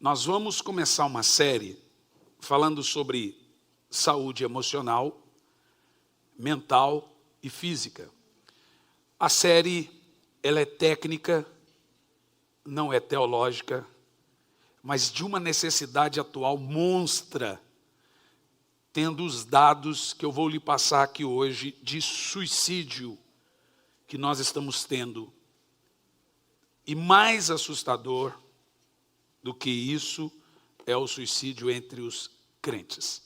Nós vamos começar uma série falando sobre saúde emocional, mental e física. A série, ela é técnica, não é teológica, mas de uma necessidade atual monstra, tendo os dados que eu vou lhe passar aqui hoje de suicídio que nós estamos tendo. E mais assustador do que isso é o suicídio entre os crentes.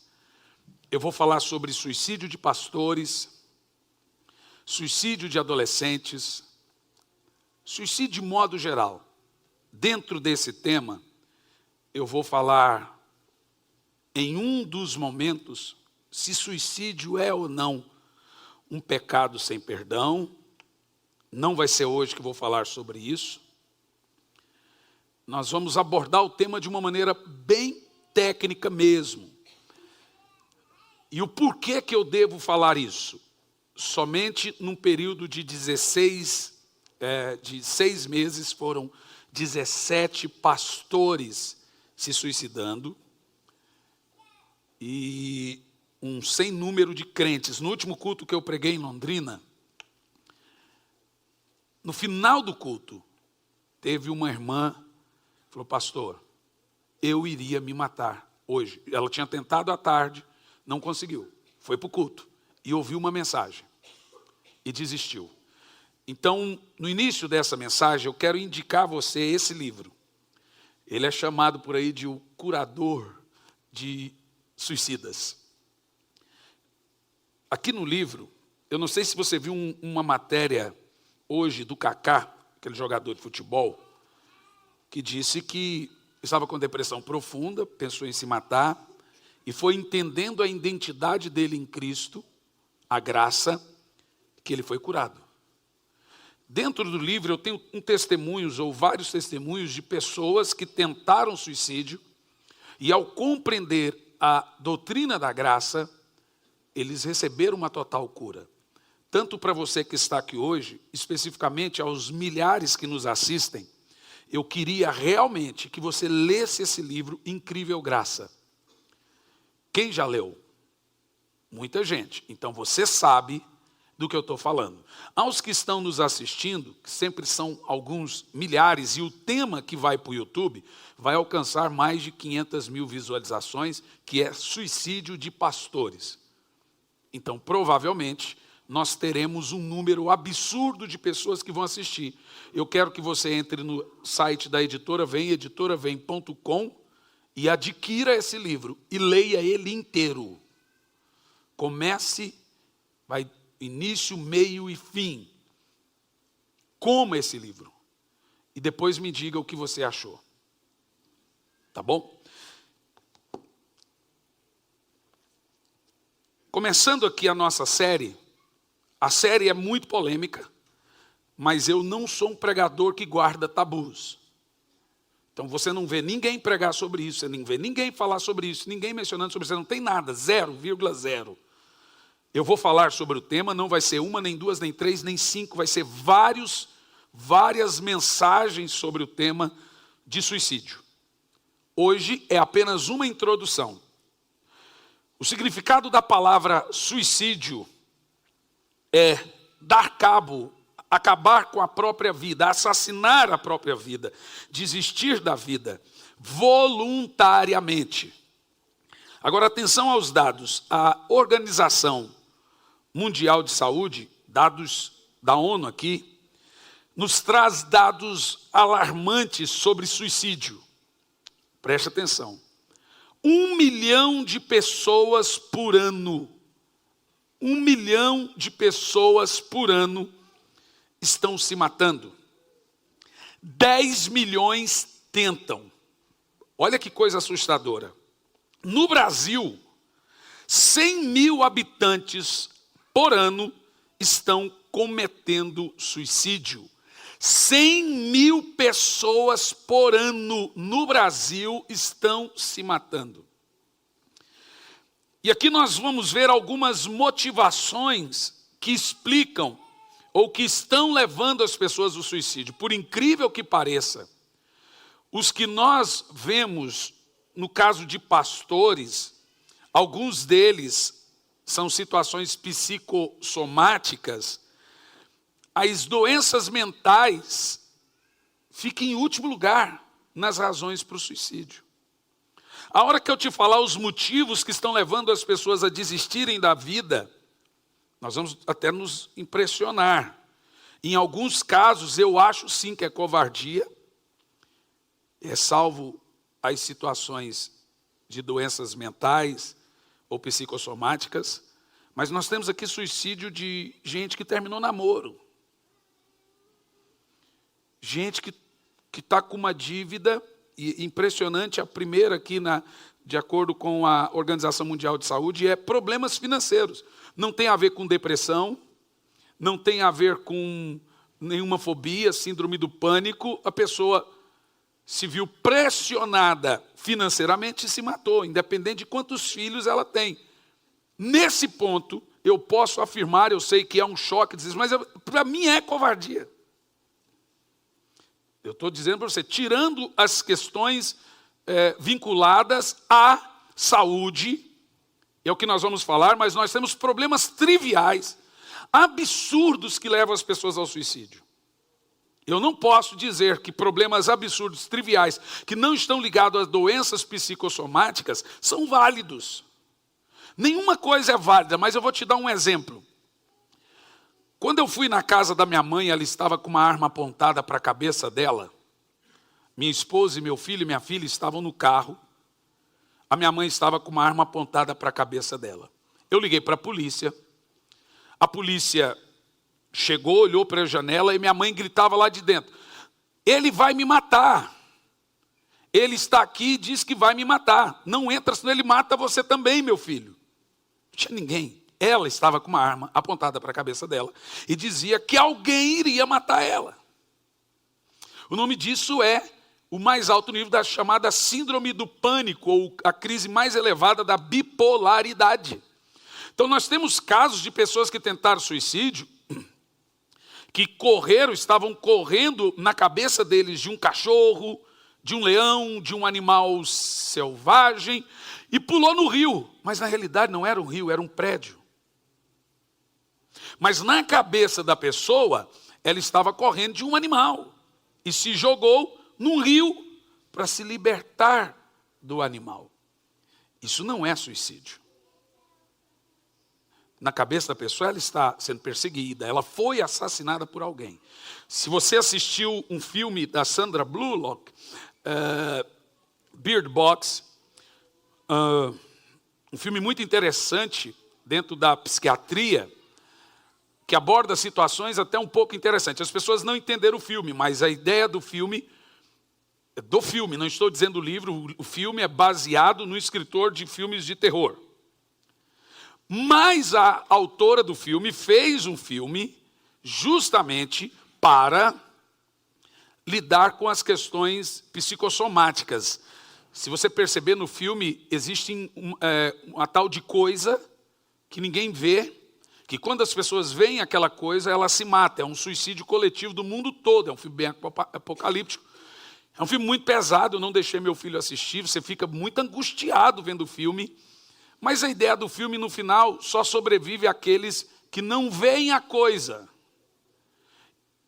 Eu vou falar sobre suicídio de pastores, suicídio de adolescentes, suicídio de modo geral. Dentro desse tema, eu vou falar em um dos momentos se suicídio é ou não um pecado sem perdão. Não vai ser hoje que eu vou falar sobre isso. Nós vamos abordar o tema de uma maneira bem técnica mesmo. E o porquê que eu devo falar isso? Somente num período de 6 meses foram 17 pastores se suicidando e um sem número de crentes. No último culto que eu preguei em Londrina, no final do culto, teve uma irmã que falou: pastor, eu iria me matar hoje. Ela tinha tentado à tarde, não conseguiu. Foi para o culto e ouviu uma mensagem e desistiu. Então, no início dessa mensagem, eu quero indicar a você esse livro. Ele é chamado por aí de o curador de suicidas. Aqui no livro, eu não sei se você viu uma matéria hoje do Kaká, aquele jogador de futebol, que disse que estava com depressão profunda, pensou em se matar, e foi entendendo a identidade dele em Cristo, a graça, que ele foi curado. Dentro do livro eu tenho vários testemunhos de pessoas que tentaram suicídio, e ao compreender a doutrina da graça, eles receberam uma total cura. Tanto para você que está aqui hoje, especificamente aos milhares que nos assistem, eu queria realmente que você lesse esse livro, Incrível Graça. Quem já leu? Muita gente. Então você sabe do que eu estou falando. Aos que estão nos assistindo, que sempre são alguns milhares, e o tema que vai para o YouTube vai alcançar mais de 500 mil visualizações, que é suicídio de pastores. Então, provavelmente, nós teremos um número absurdo de pessoas que vão assistir. Eu quero que você entre no site da Editora Vem, editoravem.com, e adquira esse livro e leia ele inteiro. Comece, vai início, meio e fim. Coma esse livro. E depois me diga o que você achou. Tá bom? Começando aqui a nossa série. A série é muito polêmica, mas eu não sou um pregador que guarda tabus. Então você não vê ninguém pregar sobre isso, você não vê ninguém falar sobre isso, ninguém mencionando sobre isso, não tem nada, 0,0. Eu vou falar sobre o tema, não vai ser uma, nem duas, nem três, nem cinco, vai ser várias mensagens sobre o tema de suicídio. Hoje é apenas uma introdução. O significado da palavra suicídio é dar cabo, acabar com a própria vida, assassinar a própria vida, desistir da vida, voluntariamente. Agora, atenção aos dados. A Organização Mundial de Saúde, dados da ONU aqui, nos traz dados alarmantes sobre suicídio. Preste atenção. 1 milhão de pessoas por ano, 1 milhão de pessoas por ano estão se matando. 10 milhões tentam. Olha que coisa assustadora. No Brasil, 100 mil habitantes por ano estão cometendo suicídio. 100 mil pessoas por ano no Brasil estão se matando. E aqui nós vamos ver algumas motivações que explicam ou que estão levando as pessoas ao suicídio. Por incrível que pareça, Os que nós vemos, no caso de pastores, alguns deles são situações psicossomáticas, as doenças mentais ficam em último lugar nas razões para o suicídio. A hora que eu te falar os motivos que estão levando as pessoas a desistirem da vida, nós vamos até nos impressionar. Em alguns casos, eu acho sim que é covardia, salvo as situações de doenças mentais ou psicossomáticas, mas nós temos aqui suicídio de gente que terminou namoro. Gente que está com uma dívida, e impressionante, a primeira aqui, de acordo com a Organização Mundial de Saúde, é problemas financeiros. Não tem a ver com depressão, não tem a ver com nenhuma fobia, síndrome do pânico. A pessoa se viu pressionada financeiramente e se matou, independente de quantos filhos ela tem. Nesse ponto, eu posso afirmar, eu sei que é um choque, mas para mim é covardia. Eu estou dizendo para você, tirando as questões vinculadas à saúde, é o que nós vamos falar, mas nós temos problemas triviais, absurdos que levam as pessoas ao suicídio. Eu não posso dizer que problemas absurdos, triviais, que não estão ligados a doenças psicossomáticas, são válidos. Nenhuma coisa é válida, mas eu vou te dar um exemplo. Quando eu fui na casa da minha mãe, ela estava com uma arma apontada para a cabeça dela. Minha esposa e meu filho e minha filha estavam no carro. A minha mãe estava com uma arma apontada para a cabeça dela. Eu liguei para a polícia chegou, olhou para a janela e minha mãe gritava lá de dentro: ele vai me matar. Ele está aqui e diz que vai me matar. Não entra, senão ele mata você também, meu filho. Não tinha ninguém. Ela estava com uma arma apontada para a cabeça dela e dizia que alguém iria matar ela. O nome disso é o mais alto nível da chamada síndrome do pânico, ou a crise mais elevada da bipolaridade. Então nós temos casos de pessoas que tentaram suicídio, que estavam correndo na cabeça deles de um cachorro, de um leão, de um animal selvagem, e pulou no rio. Mas na realidade não era um rio, era um prédio. Mas na cabeça da pessoa, ela estava correndo de um animal e se jogou num rio para se libertar do animal. Isso não é suicídio. Na cabeça da pessoa, ela está sendo perseguida, ela foi assassinada por alguém. Se você assistiu um filme da Sandra Bullock, Bird Box, um filme muito interessante dentro da psiquiatria, que aborda situações até um pouco interessantes. As pessoas não entenderam o filme, mas a ideia do filme, não estou dizendo o livro, o filme é baseado no escritor de filmes de terror. Mas a autora do filme fez um filme justamente para lidar com as questões psicossomáticas. Se você perceber no filme, existe uma tal de coisa que ninguém vê, que quando as pessoas veem aquela coisa, ela se mata. É um suicídio coletivo do mundo todo. É um filme bem apocalíptico. É um filme muito pesado, eu não deixei meu filho assistir. Você fica muito angustiado vendo o filme. Mas a ideia do filme, no final, só sobrevive àqueles que não veem a coisa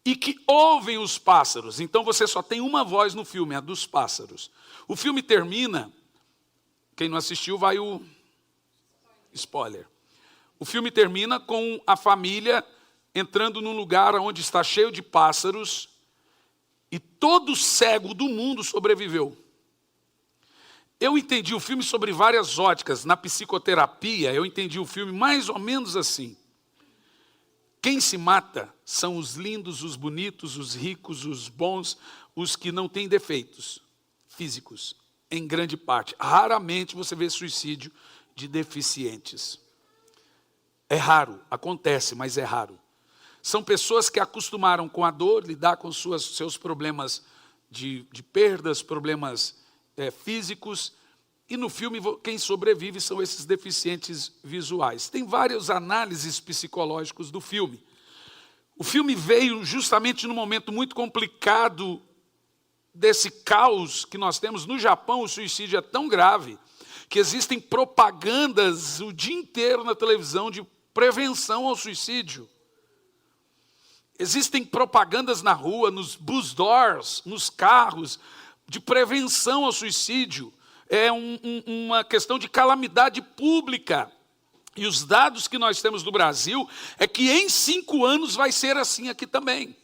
e que ouvem os pássaros. Então você só tem uma voz no filme, a dos pássaros. O filme termina, quem não assistiu vai o spoiler. O filme termina com a família entrando num lugar onde está cheio de pássaros e todo cego do mundo sobreviveu. Eu entendi o filme sobre várias óticas. Na psicoterapia, eu entendi o filme mais ou menos assim. Quem se mata são os lindos, os bonitos, os ricos, os bons, os que não têm defeitos físicos, em grande parte. Raramente você vê suicídio de deficientes. É raro, acontece, mas é raro. São pessoas que acostumaram com a dor, lidar com seus problemas de perdas, problemas físicos, e no filme quem sobrevive são esses deficientes visuais. Tem várias análises psicológicas do filme. O filme veio justamente num momento muito complicado desse caos que nós temos no Japão, o suicídio é tão grave que existem propagandas o dia inteiro na televisão de prevenção ao suicídio. Existem propagandas na rua, nos bus doors, nos carros, de prevenção ao suicídio. É uma questão de calamidade pública. E os dados que nós temos do Brasil é que em 5 anos vai ser assim aqui também.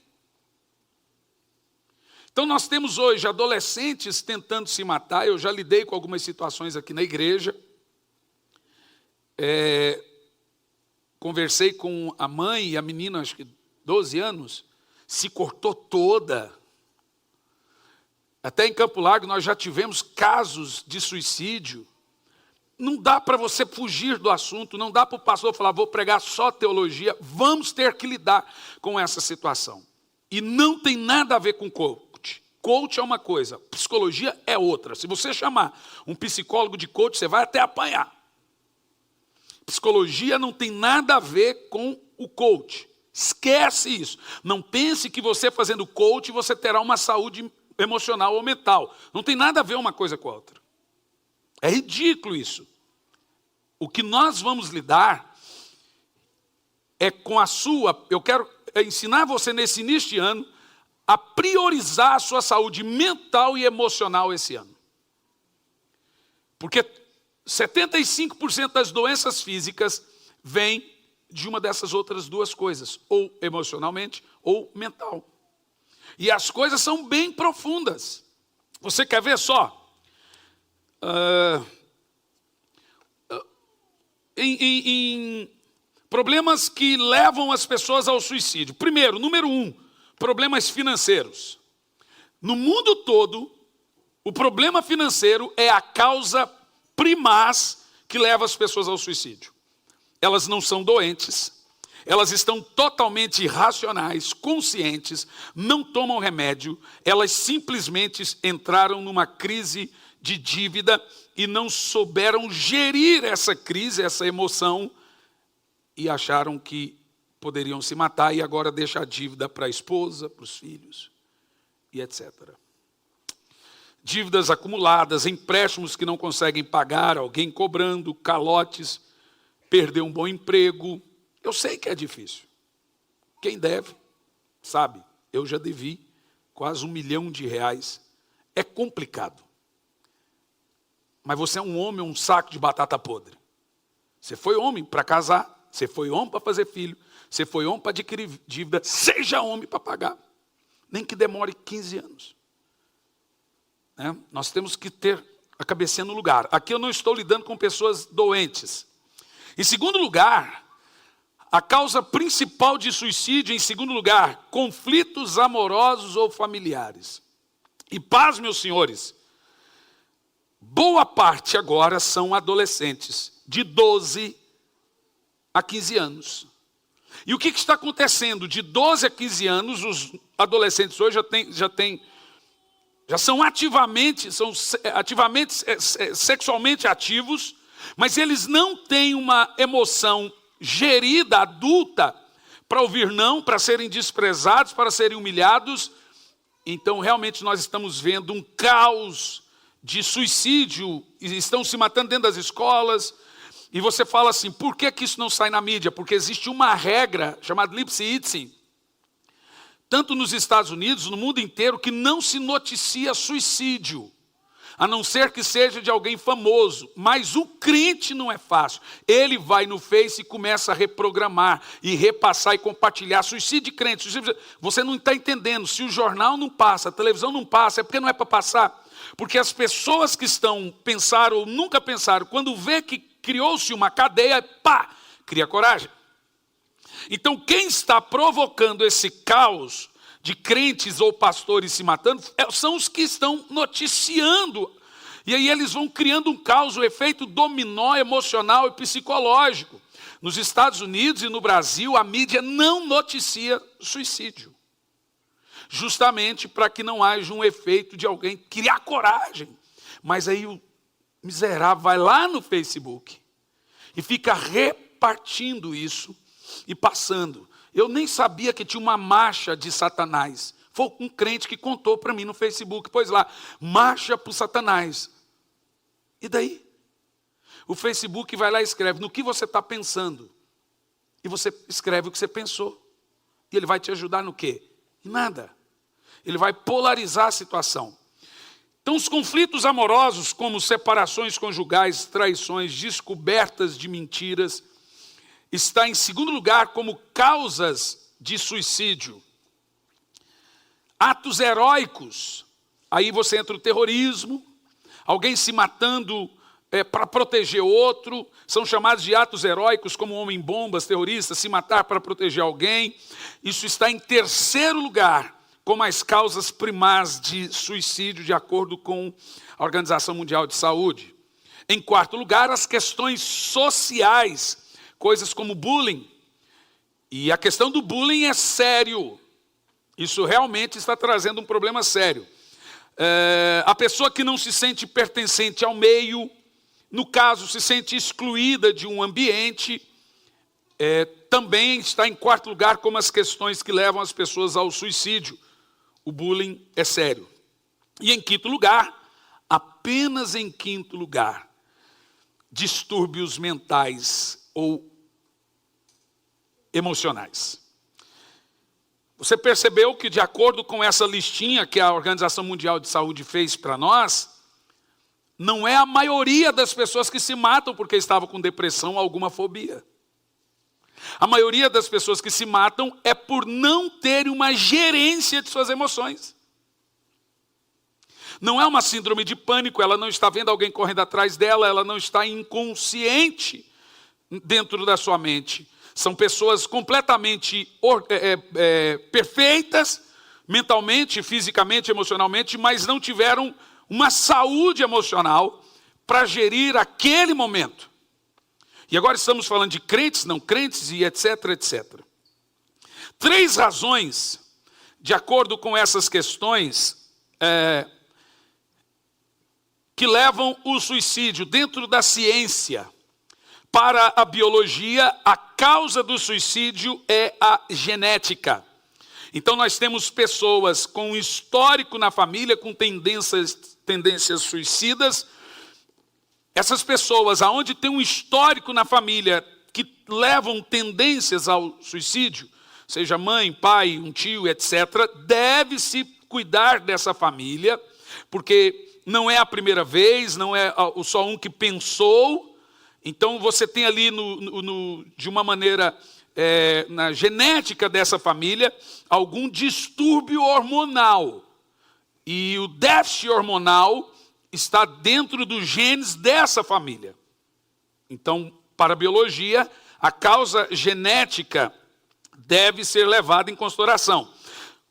Então nós temos hoje adolescentes tentando se matar. Eu já lidei com algumas situações aqui na igreja. Conversei com a mãe e a menina, acho que 12 anos, se cortou toda. Até em Campo Largo nós já tivemos casos de suicídio. Não dá para você fugir do assunto, não dá para o pastor falar, vou pregar só teologia. Vamos ter que lidar com essa situação. E não tem nada a ver com coach. Coach é uma coisa, psicologia é outra. Se você chamar um psicólogo de coach, você vai até apanhar. Psicologia não tem nada a ver com o coach. Esquece isso. Não pense que você fazendo coach, você terá uma saúde emocional ou mental. Não tem nada a ver uma coisa com a outra. É ridículo isso. O que nós vamos lidar é com a sua... Eu quero ensinar você nesse início de ano a priorizar a sua saúde mental e emocional esse ano. Porque 75% das doenças físicas vêm de uma dessas outras duas coisas, ou emocionalmente ou mental. E as coisas são bem profundas. Você quer ver só? Em problemas que levam as pessoas ao suicídio. Primeiro, número 1, problemas financeiros. No mundo todo, o problema financeiro é a causa primaz que leva as pessoas ao suicídio. Elas não são doentes, elas estão totalmente racionais, conscientes, não tomam remédio, elas simplesmente entraram numa crise de dívida e não souberam gerir essa crise, essa emoção, e acharam que poderiam se matar e agora deixar a dívida para a esposa, para os filhos e etc. Dívidas acumuladas, empréstimos que não conseguem pagar, alguém cobrando, calotes, perder um bom emprego. Eu sei que é difícil. Quem deve, sabe. Eu já devi quase R$1 milhão. É complicado. Mas você é um homem, um saco de batata podre. Você foi homem para casar, você foi homem para fazer filho, você foi homem para adquirir dívida, seja homem para pagar. Nem que demore 15 anos. Nós temos que ter a cabecinha no lugar. Aqui eu não estou lidando com pessoas doentes. Em segundo lugar, a causa principal de suicídio, em segundo lugar, conflitos amorosos ou familiares. E paz, meus senhores, boa parte agora são adolescentes, de 12 a 15 anos. E o que está acontecendo? De 12 a 15 anos, os adolescentes hoje já são ativamente sexualmente ativos, mas eles não têm uma emoção gerida, adulta, para ouvir não, para serem desprezados, para serem humilhados. Então, realmente, nós estamos vendo um caos de suicídio, estão se matando dentro das escolas. E você fala assim, por que isso não sai na mídia? Porque existe uma regra chamada Lipsitz, tanto nos Estados Unidos, no mundo inteiro, que não se noticia suicídio, a não ser que seja de alguém famoso. Mas o crente não é fácil. Ele vai no Face e começa a reprogramar, e repassar e compartilhar. Suicídio de crente. Suicídio... Você não está entendendo. Se o jornal não passa, a televisão não passa, é porque não é para passar. Porque as pessoas que pensaram ou nunca pensaram, quando vê que criou-se uma cadeia, pá, cria coragem. Então quem está provocando esse caos de crentes ou pastores se matando, são os que estão noticiando. E aí eles vão criando um caos, o efeito dominó emocional e psicológico. Nos Estados Unidos e no Brasil, a mídia não noticia suicídio. Justamente para que não haja um efeito de alguém criar coragem. Mas aí o miserável vai lá no Facebook e fica repartindo isso e passando. Eu nem sabia que tinha uma marcha de Satanás Foi um crente que contou para mim no Facebook, pois lá, marcha para o Satanás. E daí? O Facebook vai lá e escreve no que você está pensando. E você escreve o que você pensou. E ele vai te ajudar no quê? Em nada. Ele vai polarizar a situação. Então, os conflitos amorosos, como separações conjugais, traições, descobertas de mentiras, está em segundo lugar como causas de suicídio. Atos heróicos, aí você entra o terrorismo, alguém se matando para proteger outro, são chamados de atos heróicos, como homem-bombas, terroristas, se matar para proteger alguém. Isso está em terceiro lugar, como as causas primais de suicídio, de acordo com a Organização Mundial de Saúde. Em quarto lugar, as questões sociais, coisas como bullying. E a questão do bullying é sério. Isso realmente está trazendo um problema sério. A pessoa que não se sente pertencente ao meio, no caso, se sente excluída de um ambiente, também está em quarto lugar como as questões que levam as pessoas ao suicídio. O bullying é sério. E em quinto lugar, apenas em quinto lugar, distúrbios mentais ou emocionais. Você percebeu que, de acordo com essa listinha que a Organização Mundial de Saúde fez para nós, não é a maioria das pessoas que se matam porque estavam com depressão ou alguma fobia. A maioria das pessoas que se matam é por não terem uma gerência de suas emoções. Não é uma síndrome de pânico, ela não está vendo alguém correndo atrás dela, ela não está inconsciente dentro da sua mente. São pessoas completamente perfeitas, mentalmente, fisicamente, emocionalmente, mas não tiveram uma saúde emocional para gerir aquele momento. E agora estamos falando de crentes, não crentes e etc, etc. 3 razões, de acordo com essas questões, que levam o suicídio dentro da ciência. Para a biologia, a causa do suicídio é a genética. Então nós temos pessoas com histórico na família, com tendências suicidas. Essas pessoas, aonde tem um histórico na família que levam tendências ao suicídio, seja mãe, pai, um tio, etc., deve-se cuidar dessa família, porque não é a primeira vez, não é só um que pensou. Então você tem ali, de uma maneira, na genética dessa família, algum distúrbio hormonal. E o déficit hormonal está dentro dos genes dessa família. Então, para a biologia, a causa genética deve ser levada em consideração.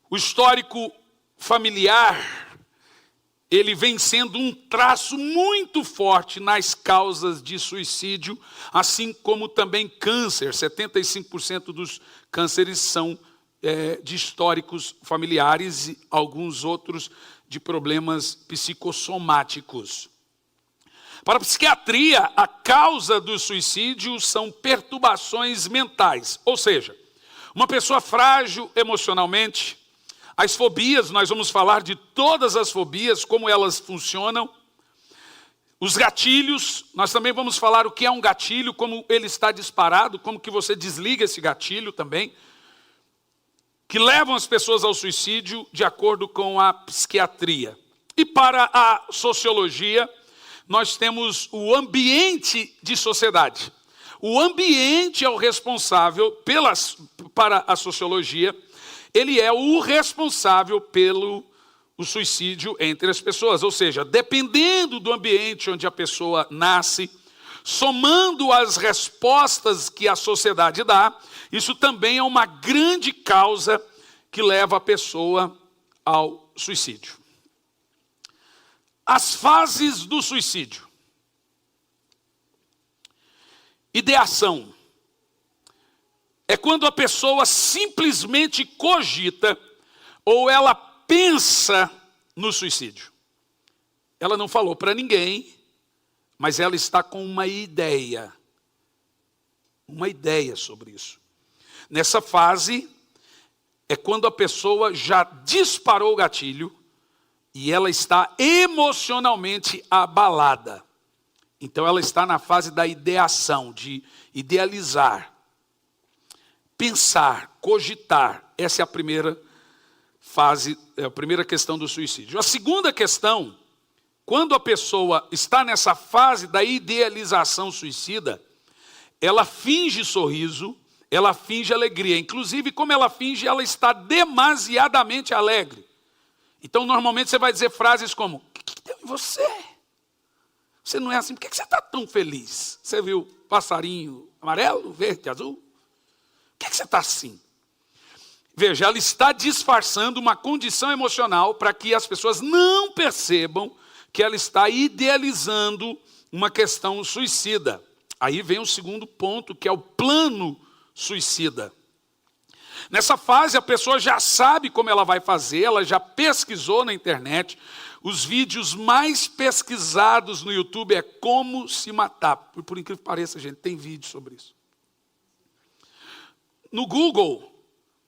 O histórico familiar, ele vem sendo um traço muito forte nas causas de suicídio, assim como também câncer. 75% dos cânceres são de históricos familiares e alguns outros de problemas psicossomáticos. Para a psiquiatria, a causa do suicídio são perturbações mentais, ou seja, uma pessoa frágil emocionalmente. As fobias, nós vamos falar de todas as fobias, como elas funcionam. Os gatilhos, nós também vamos falar o que é um gatilho, como ele está disparado, como que você desliga esse gatilho também, que levam as pessoas ao suicídio de acordo com a psiquiatria. E para a sociologia, nós temos o ambiente de sociedade. O ambiente é o responsável para a sociologia. Ele é o responsável pelo suicídio entre as pessoas. Ou seja, dependendo do ambiente onde a pessoa nasce, somando as respostas que a sociedade dá, isso também é uma grande causa que leva a pessoa ao suicídio. As fases do suicídio. Ideação. É quando a pessoa simplesmente cogita ou ela pensa no suicídio. Ela não falou para ninguém, mas ela está com uma ideia sobre isso. Nessa fase, é quando a pessoa já disparou o gatilho e ela está emocionalmente abalada. Então ela está na fase da ideação, de idealizar, pensar, cogitar. Essa é a primeira fase, é a primeira questão do suicídio. A segunda questão, quando a pessoa está nessa fase da idealização suicida, ela finge sorriso, ela finge alegria. Inclusive, como ela finge, ela está demasiadamente alegre. Então, normalmente você vai dizer frases como: o que deu em você? Você não é assim, por que você está tão feliz? Você viu passarinho amarelo, verde, azul? Por que você está assim? Veja, ela está disfarçando uma condição emocional para que as pessoas não percebam que ela está idealizando uma questão suicida. Aí vem o segundo ponto, que é o plano suicida. Nessa fase, a pessoa já sabe como ela vai fazer, ela já pesquisou na internet. Os vídeos mais pesquisados no YouTube é como se matar. Por incrível que pareça, gente, tem vídeo sobre isso. No Google,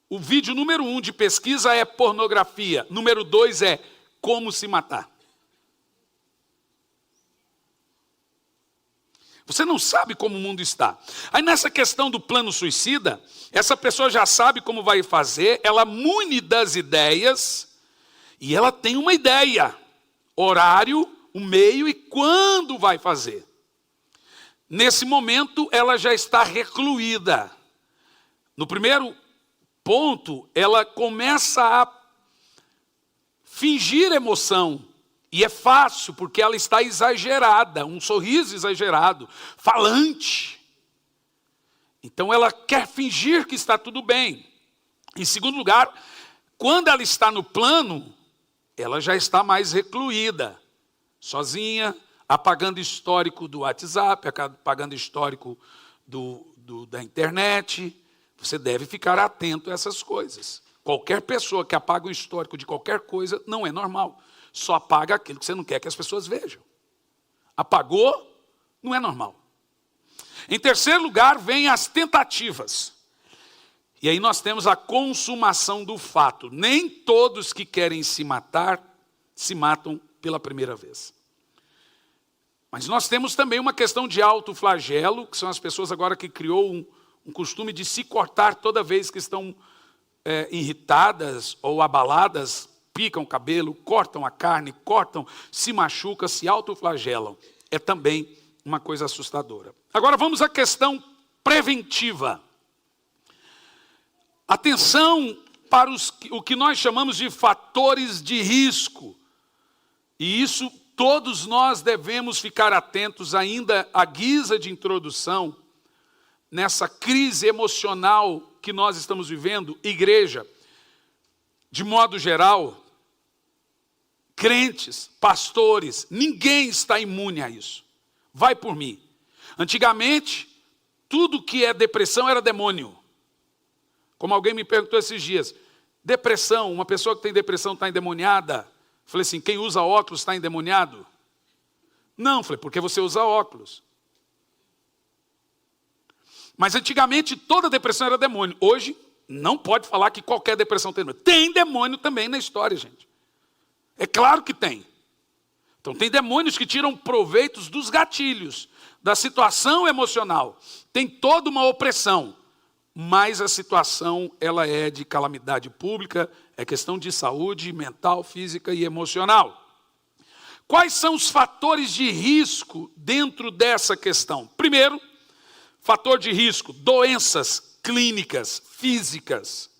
o vídeo número 1 de pesquisa é pornografia. Número 2 é como se matar. Você não sabe como o mundo está. Aí nessa questão do plano suicida, essa pessoa já sabe como vai fazer, ela mune das ideias, e ela tem uma ideia, horário, o meio e quando vai fazer. Nesse momento, ela já está recluída. No primeiro ponto, ela começa a fingir emoção. E é fácil, porque ela está exagerada, um sorriso exagerado, falante. Então ela quer fingir que está tudo bem. Em segundo lugar, quando ela está no plano, ela já está mais recluída, sozinha, apagando histórico do WhatsApp, apagando histórico da internet. Você deve ficar atento a essas coisas. Qualquer pessoa que apaga o histórico de qualquer coisa não é normal. Só apaga aquilo que você não quer que as pessoas vejam. Apagou, não é normal. Em terceiro lugar, vem as tentativas. E aí nós temos a consumação do fato. Nem todos que querem se matar, se matam pela primeira vez. Mas nós temos também uma questão de autoflagelo, que são as pessoas agora que criou um costume de se cortar toda vez que estão irritadas ou abaladas, picam o cabelo, cortam a carne, se machucam, se autoflagelam. É também uma coisa assustadora. Agora vamos à questão preventiva. Atenção para o que nós chamamos de fatores de risco. E isso todos nós devemos ficar atentos ainda à guisa de introdução, nessa crise emocional que nós estamos vivendo, igreja, de modo geral, crentes, pastores, ninguém está imune a isso. Vai por mim. Antigamente, tudo que é depressão era demônio. Como alguém me perguntou esses dias, depressão, uma pessoa que tem depressão está endemoniada? Falei assim, quem usa óculos está endemoniado? Não, falei, porque você usa óculos. Mas antigamente toda depressão era demônio. Hoje, não pode falar que qualquer depressão tem demônio. Tem demônio também na história, gente. É claro que tem. Então tem demônios que tiram proveitos dos gatilhos, da situação emocional. Tem toda uma opressão. Mas a situação, ela é de calamidade pública, é questão de saúde mental, física e emocional. Quais são os fatores de risco dentro dessa questão? Primeiro, fator de risco, doenças clínicas, físicas.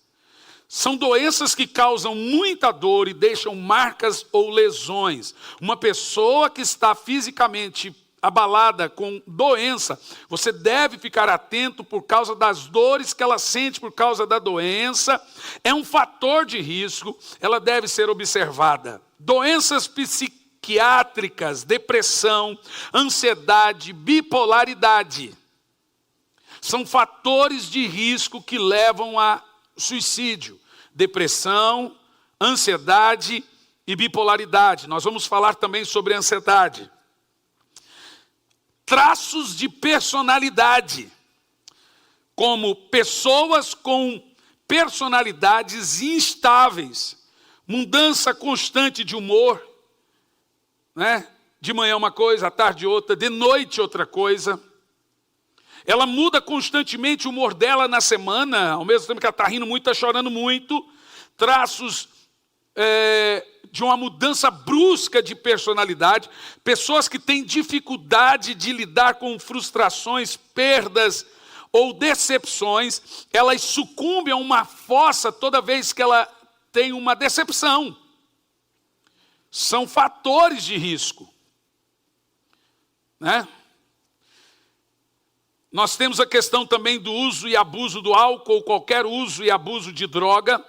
São doenças que causam muita dor e deixam marcas ou lesões. Uma pessoa que está fisicamente abalada com doença, você deve ficar atento por causa das dores que ela sente por causa da doença. É um fator de risco, ela deve ser observada. Doenças psiquiátricas, depressão, ansiedade, bipolaridade. São fatores de risco que levam a suicídio, depressão, ansiedade e bipolaridade. Nós vamos falar também sobre ansiedade. Traços de personalidade, como pessoas com personalidades instáveis, mudança constante de humor, né? De manhã uma coisa, à tarde outra, de noite outra coisa. Ela muda constantemente o humor dela na semana, ao mesmo tempo que ela está rindo muito, está chorando muito. Traços de uma mudança brusca de personalidade. Pessoas que têm dificuldade de lidar com frustrações, perdas ou decepções. Elas sucumbem a uma fossa toda vez que ela tem uma decepção. São fatores de risco, né? Nós temos a questão também do uso e abuso do álcool, qualquer uso e abuso de droga.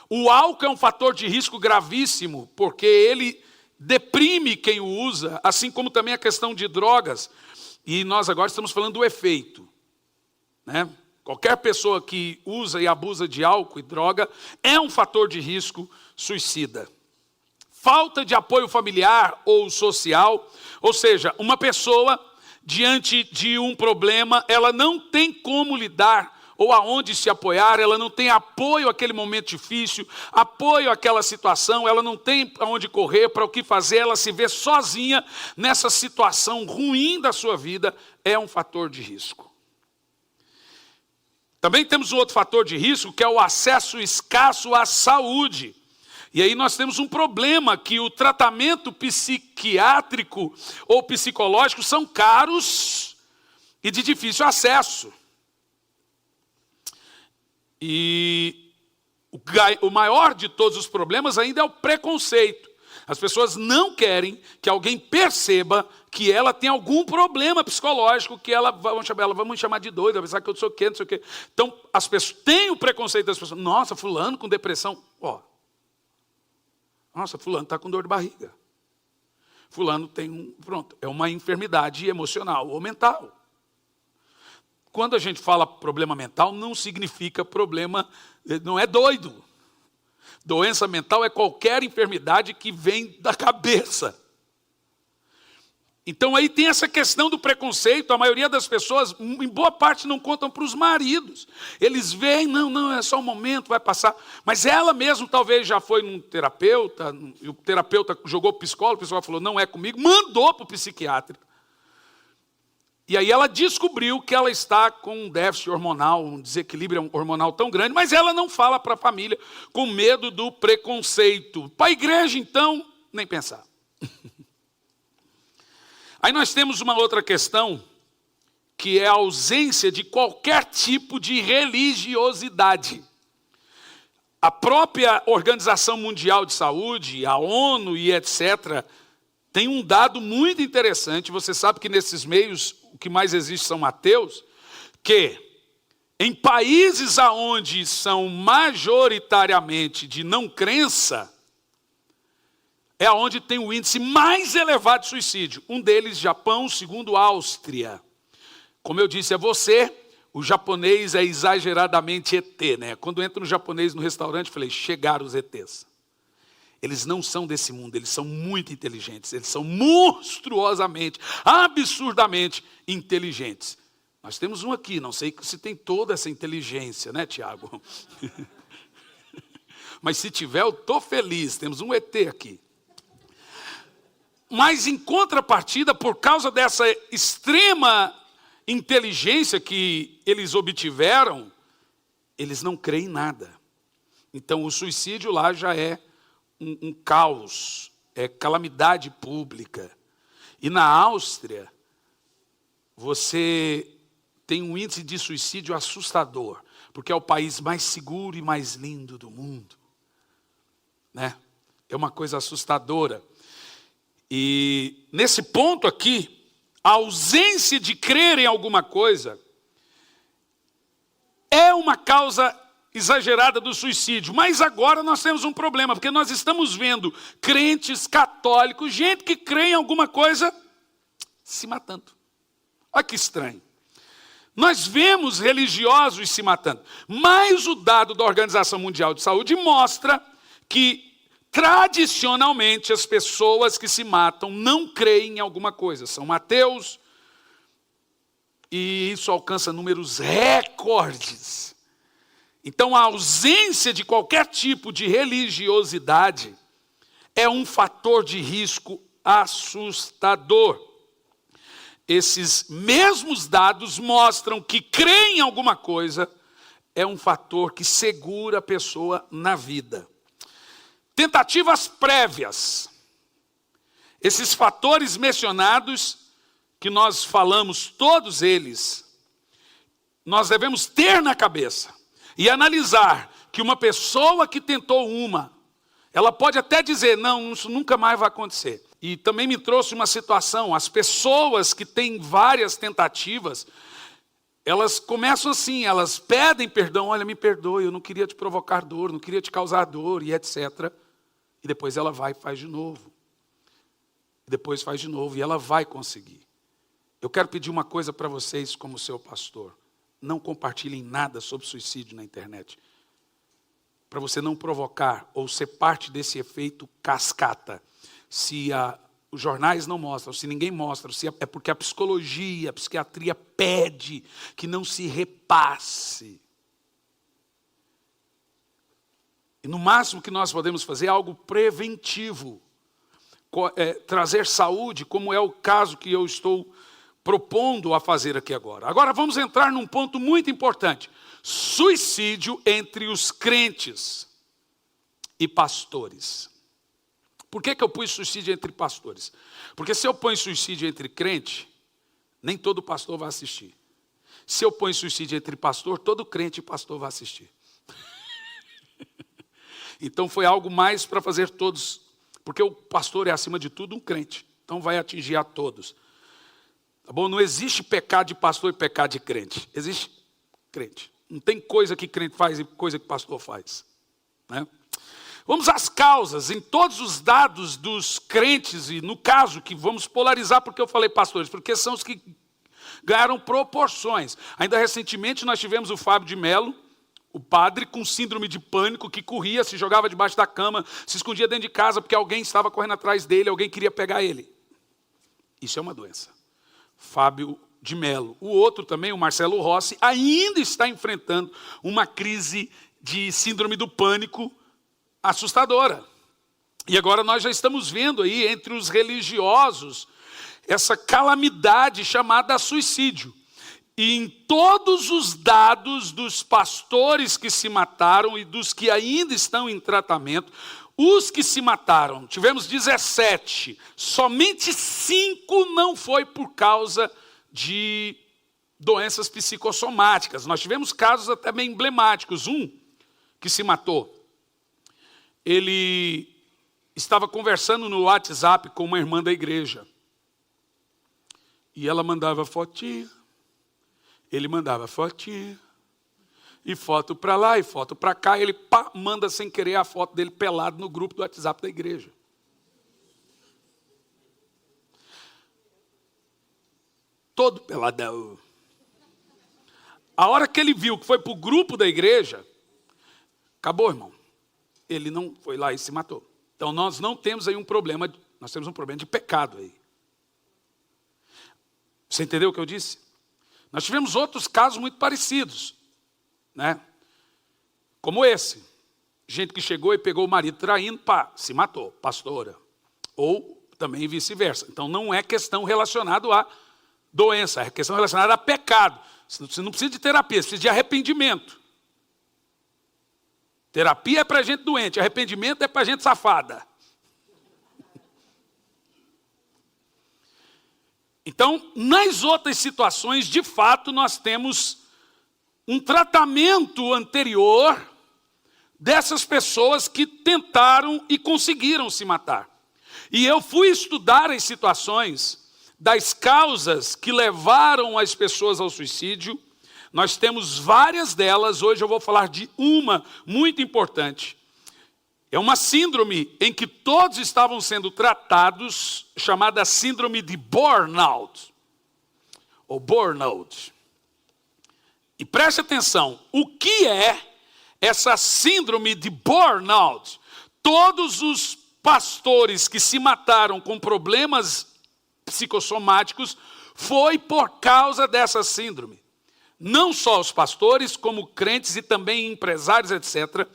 O álcool é um fator de risco gravíssimo, porque ele deprime quem o usa, assim como também a questão de drogas. E nós agora estamos falando do efeito, né? Qualquer pessoa que usa e abusa de álcool e droga é um fator de risco suicida. Falta de apoio familiar ou social, ou seja, uma pessoa diante de um problema, ela não tem como lidar ou aonde se apoiar, ela não tem apoio àquele momento difícil, apoio àquela situação, ela não tem aonde correr, para o que fazer, ela se vê sozinha nessa situação ruim da sua vida, é um fator de risco. Também temos um outro fator de risco, que é o acesso escasso à saúde. E aí nós temos um problema, que o tratamento psiquiátrico ou psicológico são caros e de difícil acesso. E o maior de todos os problemas ainda é o preconceito. As pessoas não querem que alguém perceba que ela tem algum problema psicológico, que vamos chamar de doida, pensar que eu sou quente, não sei o quê. Então, as pessoas têm o preconceito das pessoas. Nossa, fulano com depressão. Nossa, fulano está com dor de barriga. Fulano tem é uma enfermidade emocional ou mental. Quando a gente fala problema mental, não significa problema, não é doido. Doença mental é qualquer enfermidade que vem da cabeça. Então aí tem essa questão do preconceito. A maioria das pessoas, em boa parte, não contam para os maridos. Eles veem, não, é só um momento, vai passar. Mas ela mesma talvez já foi num terapeuta, e o terapeuta jogou para o psicólogo falou, não é comigo, mandou para o psiquiatra. E aí ela descobriu que ela está com um déficit hormonal, um desequilíbrio hormonal tão grande, mas ela não fala para a família com medo do preconceito. Para a igreja, então, nem pensar. Aí nós temos uma outra questão, que é a ausência de qualquer tipo de religiosidade. A própria Organização Mundial de Saúde, a ONU e etc., tem um dado muito interessante. Você sabe que nesses meios o que mais existe são ateus, que em países onde são majoritariamente de não crença, é onde tem o índice mais elevado de suicídio. Um deles, Japão, o segundo, Áustria. Como eu disse a você, o japonês é exageradamente ET, né? Quando entra no japonês no restaurante, eu falei, chegaram os ETs. Eles não são desse mundo, eles são muito inteligentes, eles são monstruosamente, absurdamente inteligentes. Nós temos um aqui, não sei se tem toda essa inteligência, né, Tiago? Mas se tiver, eu estou feliz, temos um ET aqui. Mas em contrapartida, por causa dessa extrema inteligência que eles obtiveram, eles não creem em nada. Então o suicídio lá já é um caos, é calamidade pública. E na Áustria, você tem um índice de suicídio assustador, porque é o país mais seguro e mais lindo do mundo, né? É uma coisa assustadora. E nesse ponto aqui, a ausência de crer em alguma coisa é uma causa exagerada do suicídio. Mas agora nós temos um problema, porque nós estamos vendo crentes católicos, gente que crê em alguma coisa, se matando. Olha que estranho. Nós vemos religiosos se matando, mas o dado da Organização Mundial de Saúde mostra que, tradicionalmente, as pessoas que se matam não creem em alguma coisa, são ateus, e isso alcança números recordes. Então, a ausência de qualquer tipo de religiosidade é um fator de risco assustador. Esses mesmos dados mostram que crer em alguma coisa é um fator que segura a pessoa na vida. Tentativas prévias. Esses fatores mencionados, que nós falamos, todos eles, nós devemos ter na cabeça e analisar que uma pessoa que tentou ela pode até dizer, não, isso nunca mais vai acontecer. E também me trouxe uma situação, as pessoas que têm várias tentativas, elas começam assim, elas pedem perdão, olha, me perdoe, eu não queria te provocar dor, não queria te causar dor, e etc. E depois ela vai e faz de novo. E depois faz de novo, e ela vai conseguir. Eu quero pedir uma coisa para vocês como seu pastor. Não compartilhem nada sobre suicídio na internet. Para você não provocar ou ser parte desse efeito cascata. Se os jornais não mostram, se ninguém mostra, se é porque a psicologia, a psiquiatria pede que não se repasse. E no máximo que nós podemos fazer é algo preventivo. Trazer saúde, como é o caso que eu estou propondo a fazer aqui agora. Agora vamos entrar num ponto muito importante. Suicídio entre os crentes e pastores. Por que eu pus suicídio entre pastores? Porque se eu ponho suicídio entre crente, nem todo pastor vai assistir. Se eu ponho suicídio entre pastor, todo crente e pastor vai assistir. Então foi algo mais para fazer todos, porque o pastor é acima de tudo um crente, então vai atingir a todos. Tá bom? Não existe pecado de pastor e pecado de crente. Existe crente. Não tem coisa que crente faz e coisa que pastor faz. Né? Vamos às causas. Em todos os dados dos crentes, e no caso que vamos polarizar, porque eu falei pastores, porque são os que ganharam proporções. Ainda recentemente nós tivemos o Fábio de Mello, o padre com síndrome de pânico, que corria, se jogava debaixo da cama, se escondia dentro de casa porque alguém estava correndo atrás dele, alguém queria pegar ele. Isso é uma doença. Fábio de Mello. O outro também, o Marcelo Rossi, ainda está enfrentando uma crise de síndrome do pânico assustadora. E agora nós já estamos vendo aí entre os religiosos essa calamidade chamada suicídio. E em todos os dados dos pastores que se mataram e dos que ainda estão em tratamento, os que se mataram, tivemos 17, somente 5 não foi por causa de doenças psicossomáticas. Nós tivemos casos até bem emblemáticos. Um que se matou, ele estava conversando no WhatsApp com uma irmã da igreja. E ela mandava fotinha, ele mandava fotinha. E foto para lá, e foto para cá, ele manda sem querer a foto dele pelado no grupo do WhatsApp da igreja. Todo peladão. A hora que ele viu que foi para o grupo da igreja, acabou, irmão. Ele não foi lá e se matou. Então nós não temos aí um problema, nós temos um problema de pecado aí. Você entendeu o que eu disse? Nós tivemos outros casos muito parecidos. Né? Como esse, gente que chegou e pegou o marido traindo, se matou, pastora, ou também vice-versa. Então não é questão relacionada à doença, é questão relacionada a pecado. Você não precisa de terapia, você precisa de arrependimento. Terapia é para gente doente, arrependimento é para gente safada. Então, nas outras situações, de fato, nós temos um tratamento anterior dessas pessoas que tentaram e conseguiram se matar. E eu fui estudar as situações das causas que levaram as pessoas ao suicídio. Nós temos várias delas, hoje eu vou falar de uma muito importante. É uma síndrome em que todos estavam sendo tratados, chamada síndrome de burnout, ou burnout. E preste atenção, o que é essa síndrome de burnout? Todos os pastores que se mataram com problemas psicossomáticos foi por causa dessa síndrome. não só os pastores, como crentes e também empresários, etc.,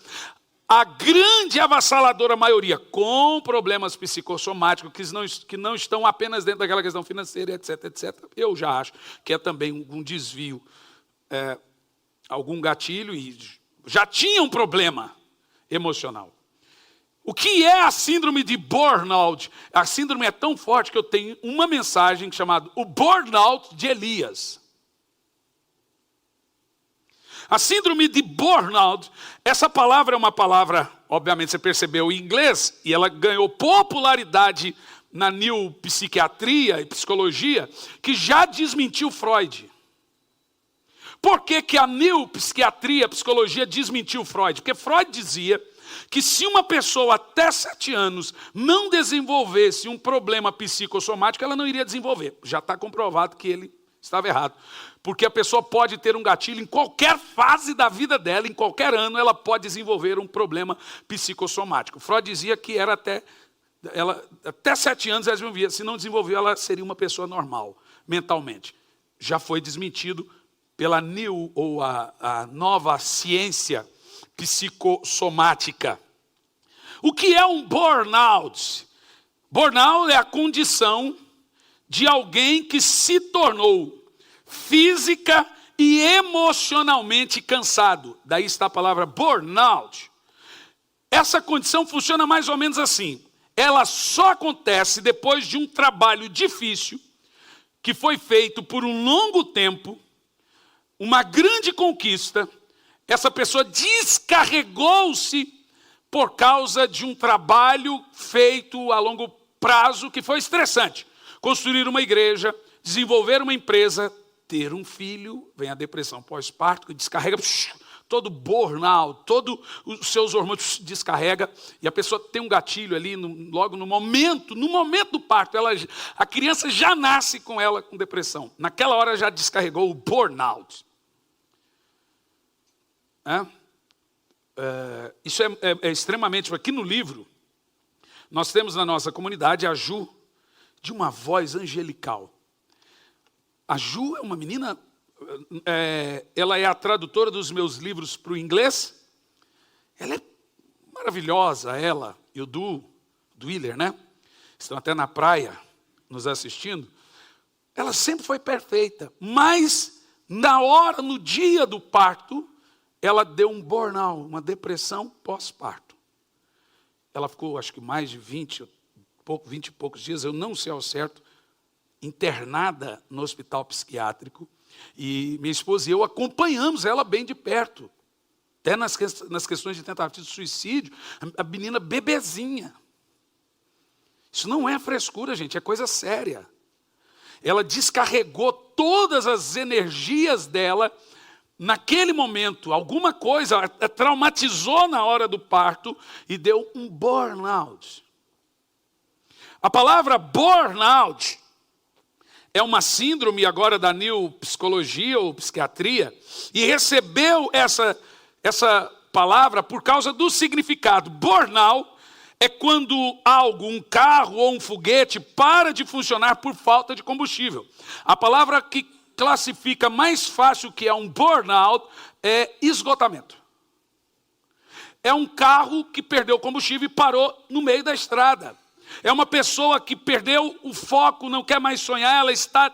a grande avassaladora maioria com problemas psicossomáticos que não estão apenas dentro daquela questão financeira, etc., etc., eu já acho que é também um desvio, algum gatilho, e já tinha um problema emocional. O que é a síndrome de burnout? A síndrome é tão forte que eu tenho uma mensagem chamada o burnout de Elias. A síndrome de burnout, essa palavra é uma palavra, obviamente você percebeu, em inglês, e ela ganhou popularidade na neuropsiquiatria e psicologia, que já desmentiu Freud. Por que a neuropsiquiatria, a psicologia desmentiu Freud? Porque Freud dizia que se uma pessoa até 7 anos não desenvolvesse um problema psicossomático, ela não iria desenvolver. Já está comprovado que ele estava errado. Porque a pessoa pode ter um gatilho em qualquer fase da vida dela, em qualquer ano, ela pode desenvolver um problema psicossomático. Freud dizia que era até 7 anos ela desenvolvia. Se não desenvolveu, ela seria uma pessoa normal, mentalmente. Já foi desmentido pela a nova ciência psicossomática. O que é um burnout? Burnout é a condição de alguém que se tornou física e emocionalmente cansado. Daí está a palavra burnout. Essa condição funciona mais ou menos assim. Ela só acontece depois de um trabalho difícil, que foi feito por um longo tempo, uma grande conquista. Essa pessoa descarregou-se por causa de um trabalho feito a longo prazo que foi estressante. Construir uma igreja, desenvolver uma empresa, ter um filho, vem a depressão pós-parto, que descarrega todo burnout, todos os seus hormônios descarrega, e a pessoa tem um gatilho ali, logo no momento do parto, a criança já nasce com ela com depressão. Naquela hora já descarregou o burnout. Isso é extremamente... Aqui no livro, nós temos na nossa comunidade a Ju, de uma voz angelical. A Ju é uma menina, ela é a tradutora dos meus livros para o inglês. Ela é maravilhosa, ela e o do Willer, né? Estão até na praia nos assistindo. Ela sempre foi perfeita, mas no dia do parto, ela deu um burnout, uma depressão pós-parto. Ela ficou, acho que mais de 20 e poucos dias, eu não sei ao certo, internada no hospital psiquiátrico, e minha esposa e eu acompanhamos ela bem de perto, até nas questões de tentativa de suicídio, a menina bebezinha. Isso não é frescura, gente, é coisa séria. Ela descarregou todas as energias dela naquele momento, alguma coisa a traumatizou na hora do parto e deu um burnout. A palavra burnout é uma síndrome agora da neuropsicologia ou psiquiatria, e recebeu essa palavra por causa do significado. Burnout é quando algo, um carro ou um foguete, para de funcionar por falta de combustível. A palavra que classifica mais fácil que é um burnout é esgotamento. É um carro que perdeu combustível e parou no meio da estrada. É uma pessoa que perdeu o foco, não quer mais sonhar, ela está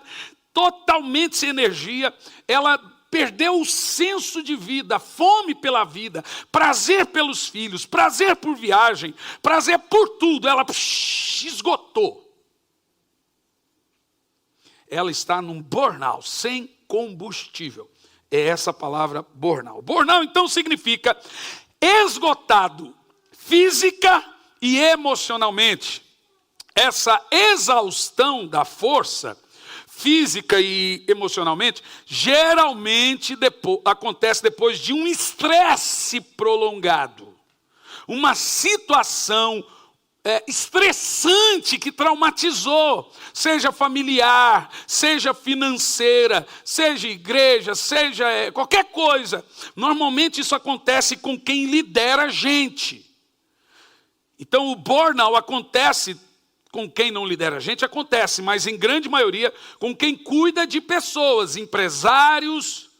totalmente sem energia, ela perdeu o senso de vida, fome pela vida, prazer pelos filhos, prazer por viagem, prazer por tudo, ela esgotou. Ela está num burnout, sem combustível. É essa palavra burnout. Burnout então significa esgotado física e emocionalmente. Essa exaustão da força física e emocionalmente geralmente acontece depois de um estresse prolongado. Uma situação estressante que traumatizou, seja familiar, seja financeira, seja igreja, seja qualquer coisa. Normalmente isso acontece com quem lidera a gente. Então o burnout acontece com quem não lidera a gente, acontece, mas em grande maioria com quem cuida de pessoas, empresários,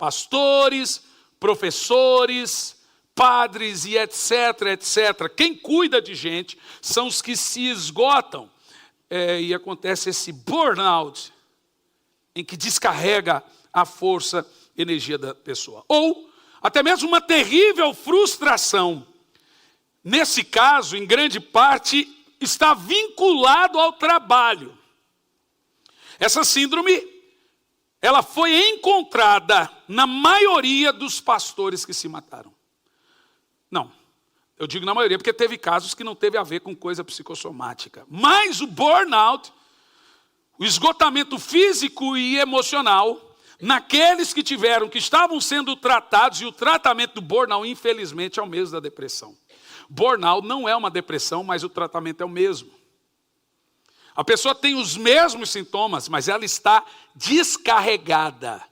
pastores, professores, padres e etc, etc. Quem cuida de gente são os que se esgotam. E acontece esse burnout, em que descarrega a força, energia da pessoa. Ou até mesmo uma terrível frustração. Nesse caso, em grande parte, está vinculado ao trabalho. Essa síndrome, ela foi encontrada na maioria dos pastores que se mataram. Não, eu digo na maioria porque teve casos que não teve a ver com coisa psicossomática. Mas o burnout, o esgotamento físico e emocional, naqueles que estavam sendo tratados, e o tratamento do burnout, infelizmente, é o mesmo da depressão. Burnout não é uma depressão, mas o tratamento é o mesmo. A pessoa tem os mesmos sintomas, mas ela está descarregada.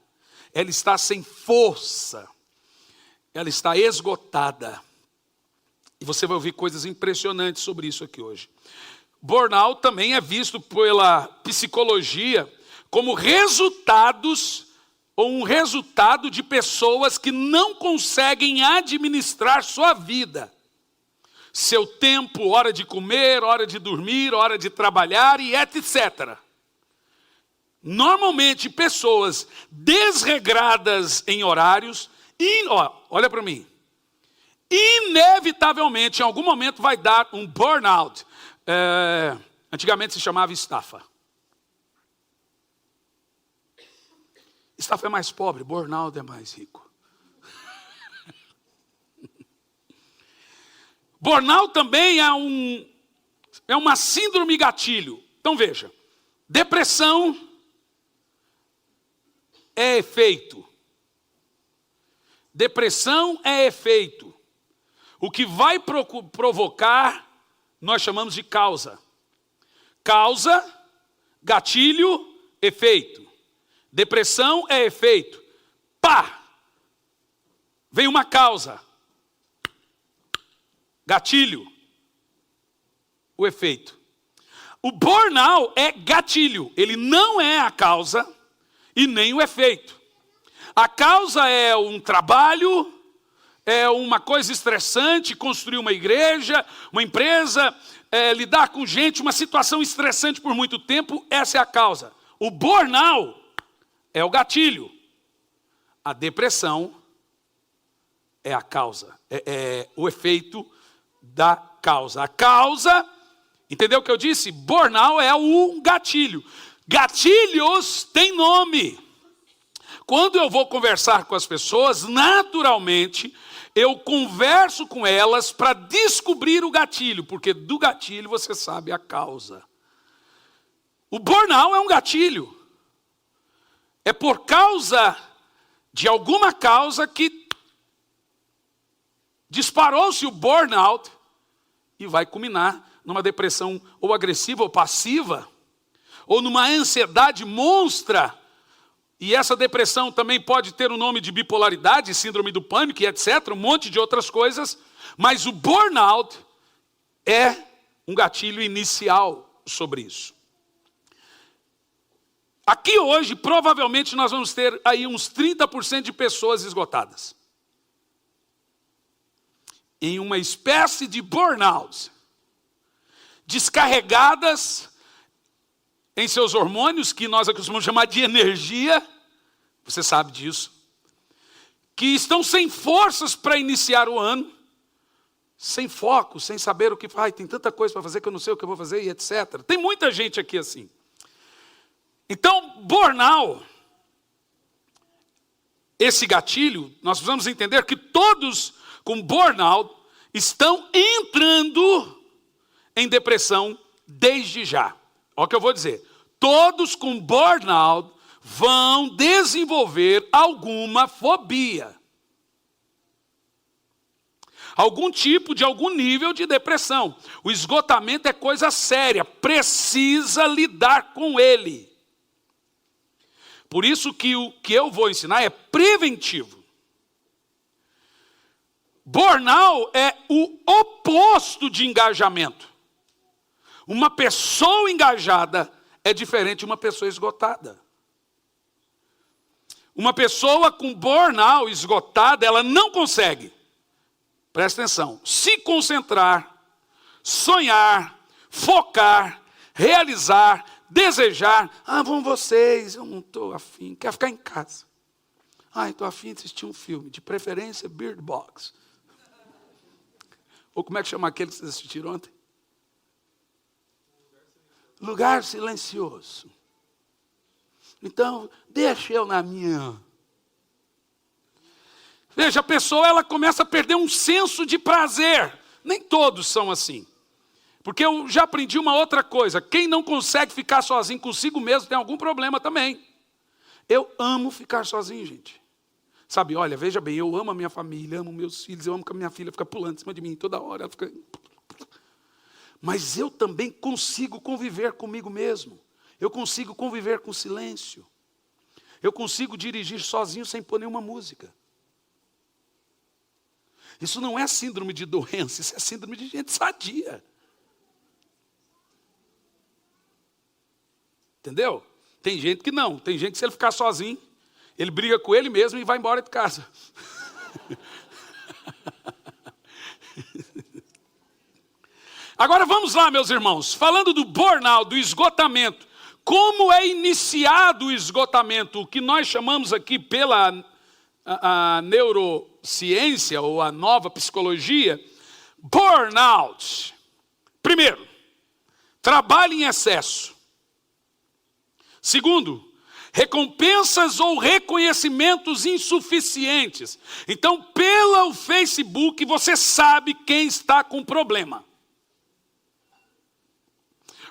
Ela está sem força. Ela está esgotada. E você vai ouvir coisas impressionantes sobre isso aqui hoje. Burnout também é visto pela psicologia como resultados ou um resultado de pessoas que não conseguem administrar sua vida. Seu tempo, hora de comer, hora de dormir, hora de trabalhar e etc. Normalmente pessoas desregradas em horários, olha para mim, inevitavelmente em algum momento vai dar um burnout. Antigamente se chamava estafa. Estafa é mais pobre, burnout é mais rico. Burnout também é uma síndrome gatilho. Então veja, depressão é efeito. Depressão é efeito. O que vai provocar, nós chamamos de causa. Causa, gatilho, efeito. Depressão é efeito. Pá! Vem uma causa. Gatilho. O efeito. O burnout é gatilho. Ele não é a causa e nem o efeito. A causa é um trabalho, é uma coisa estressante, construir uma igreja, uma empresa, lidar com gente, uma situação estressante por muito tempo, essa é a causa. O burnout é o gatilho. A depressão é a causa, é o efeito da causa. A causa, entendeu o que eu disse? Burnout é um gatilho. Gatilhos têm nome. Quando eu vou conversar com as pessoas, naturalmente, eu converso com elas para descobrir o gatilho, porque do gatilho você sabe a causa. O burnout é um gatilho. É por causa de alguma causa que disparou-se o burnout e vai culminar numa depressão ou agressiva ou passiva, ou numa ansiedade monstra. E essa depressão também pode ter o nome de bipolaridade, síndrome do pânico e etc., um monte de outras coisas, mas o burnout é um gatilho inicial sobre isso. Aqui hoje, provavelmente, nós vamos ter aí uns 30% de pessoas esgotadas. Em uma espécie de burnout. Descarregadas em seus hormônios, que nós acostumamos chamar de energia, você sabe disso, que estão sem forças para iniciar o ano, sem foco, sem saber o que faz, tem tanta coisa para fazer que eu não sei o que eu vou fazer e etc. Tem muita gente aqui assim. Então, burnout, esse gatilho, nós precisamos entender que todos com burnout estão entrando em depressão desde já. Olha o que eu vou dizer. Todos com burnout vão desenvolver alguma fobia. Algum tipo de algum nível de depressão. O esgotamento é coisa séria. Precisa lidar com ele. Por isso que o que eu vou ensinar é preventivo. Burnout é o oposto de engajamento. Uma pessoa engajada é diferente de uma pessoa esgotada. Uma pessoa com burnout esgotada, ela não consegue, presta atenção, se concentrar, sonhar, focar, realizar, desejar. Vão vocês, eu não estou afim, quero ficar em casa. Estou afim de assistir um filme, de preferência Bird Box. Ou como é que chama aquele que vocês assistiram ontem? Lugar Silencioso. Então, deixa eu na minha. Veja, a pessoa ela começa a perder um senso de prazer. Nem todos são assim. Porque eu já aprendi uma outra coisa. Quem não consegue ficar sozinho consigo mesmo tem algum problema também. Eu amo ficar sozinho, gente. Sabe, olha, veja bem, eu amo a minha família, amo meus filhos, eu amo que a minha filha fica pulando em cima de mim toda hora. Ela fica... Mas eu também consigo conviver comigo mesmo. Eu consigo conviver com silêncio. Eu consigo dirigir sozinho sem pôr nenhuma música. Isso não é síndrome de doença, isso é síndrome de gente sadia. Entendeu? Tem gente que não. Tem gente que se ele ficar sozinho, ele briga com ele mesmo e vai embora de casa. Agora vamos lá, meus irmãos. Falando do burnout, do esgotamento. Como é iniciado o esgotamento? O que nós chamamos aqui pela a neurociência ou a nova psicologia, burnout. Primeiro, trabalho em excesso. Segundo, recompensas ou reconhecimentos insuficientes. Então, pelo Facebook, você sabe quem está com problema.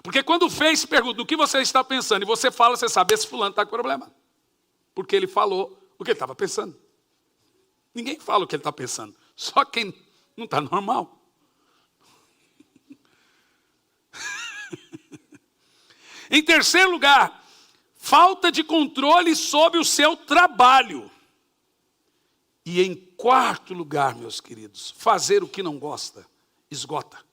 Porque quando o Face pergunta o que você está pensando, e você fala, você sabe, esse fulano está com problema. Porque ele falou o que ele estava pensando. Ninguém fala o que ele está pensando. Só quem não está normal. Em terceiro lugar, falta de controle sobre o seu trabalho. E em quarto lugar, meus queridos, fazer o que não gosta, esgota.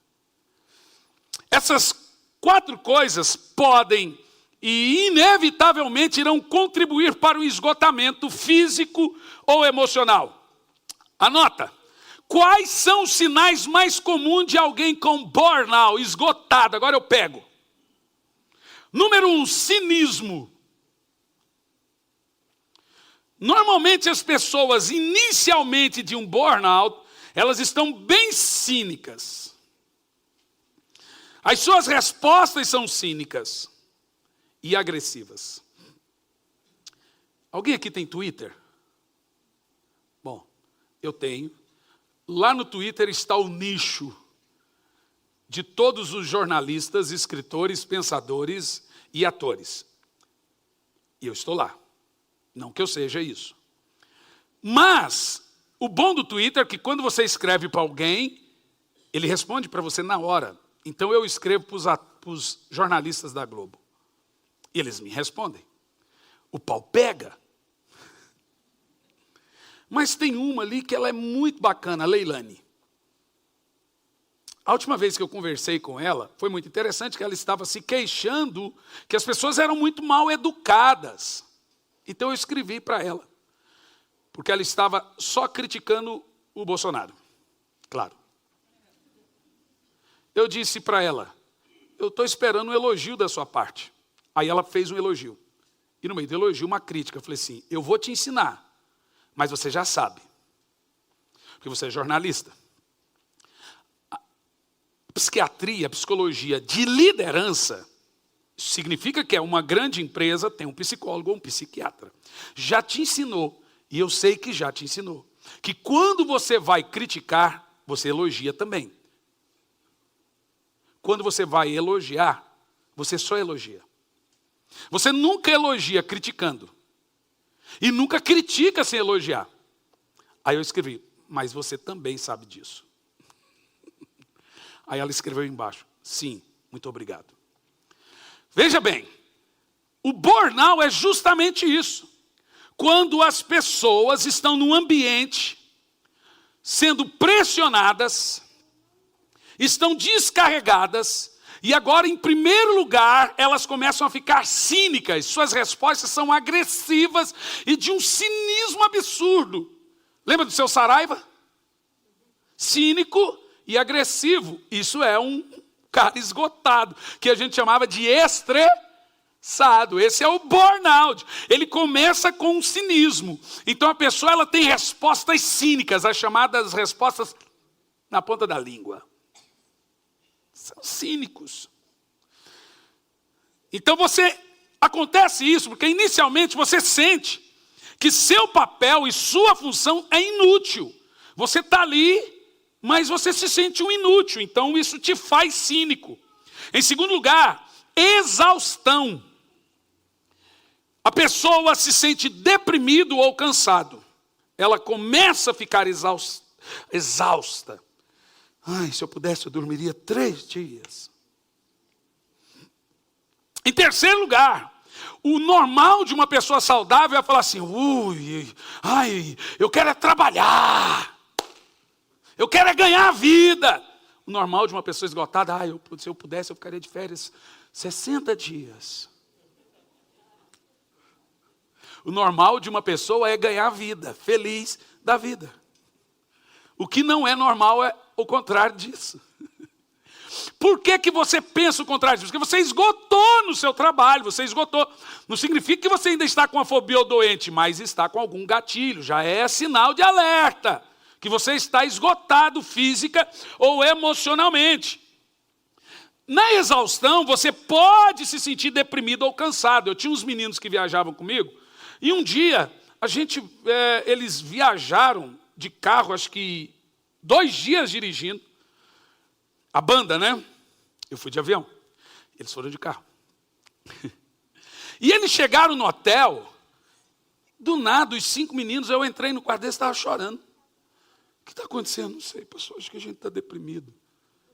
Essas 4 coisas podem e inevitavelmente irão contribuir para o esgotamento físico ou emocional. Anota, quais são os sinais mais comuns de alguém com burnout, esgotado? Agora eu pego. Número 1, cinismo. Normalmente as pessoas, inicialmente de um burnout, elas estão bem cínicas. As suas respostas são cínicas e agressivas. Alguém aqui tem Twitter? Bom, eu tenho. Lá no Twitter está o nicho de todos os jornalistas, escritores, pensadores e atores. E eu estou lá. Não que eu seja isso. Mas o bom do Twitter é que quando você escreve para alguém, ele responde para você na hora. Então eu escrevo para os jornalistas da Globo. E eles me respondem. O pau pega. Mas tem uma ali que ela é muito bacana, a Leilani. A última vez que eu conversei com ela, foi muito interessante que ela estava se queixando que as pessoas eram muito mal educadas. Então eu escrevi para ela. Porque ela estava só criticando o Bolsonaro. Claro. Eu disse para ela, eu estou esperando um elogio da sua parte. Aí ela fez um elogio. E no meio do elogio, uma crítica. Eu falei assim, eu vou te ensinar, mas você já sabe. Porque você é jornalista. A psiquiatria, a psicologia de liderança, significa que é uma grande empresa, tem um psicólogo ou um psiquiatra. Já te ensinou, e eu sei que já te ensinou, que quando você vai criticar, você elogia também. Quando você vai elogiar, você só elogia. Você nunca elogia criticando. E nunca critica sem elogiar. Aí eu escrevi, mas você também sabe disso. Aí ela escreveu embaixo, sim, muito obrigado. Veja bem, o burnout é justamente isso. Quando as pessoas estão num ambiente sendo pressionadas, estão descarregadas E agora, em primeiro lugar, elas começam a ficar cínicas. Suas respostas são agressivas e de um cinismo absurdo. Lembra do seu Saraiva? Cínico e agressivo. Isso é um cara esgotado, que a gente chamava de estressado. Esse é o burnout. Ele começa com um cinismo. Então a pessoa ela tem respostas cínicas, as chamadas respostas na ponta da língua. São cínicos. Então acontece isso, porque inicialmente você sente que seu papel e sua função é inútil. Você está ali, mas você se sente um inútil. Então isso te faz cínico. Em segundo lugar, exaustão. A pessoa se sente deprimido ou cansado. Ela começa a ficar exausta. Ai, se eu pudesse, eu dormiria 3 dias. Em terceiro lugar, o normal de uma pessoa saudável é falar assim, eu quero é trabalhar. Eu quero é ganhar a vida. O normal de uma pessoa esgotada, se eu pudesse, eu ficaria de férias 60 dias. O normal de uma pessoa é ganhar a vida, feliz da vida. O que não é normal é o contrário disso. Por que você pensa o contrário disso? Porque você esgotou no seu trabalho, você esgotou. Não significa que você ainda está com a fobia ou doente, mas está com algum gatilho, já é sinal de alerta. Que você está esgotado física ou emocionalmente. Na exaustão, você pode se sentir deprimido ou cansado. Eu tinha uns meninos que viajavam comigo, e um dia, eles viajaram de carro, acho que 2 dias dirigindo. A banda, né? Eu fui de avião. Eles foram de carro. E eles chegaram no hotel. Do nada, os 5 meninos, eu entrei no quarto deles e estava chorando. O que está acontecendo? Não sei, pastor, acho que a gente está deprimido.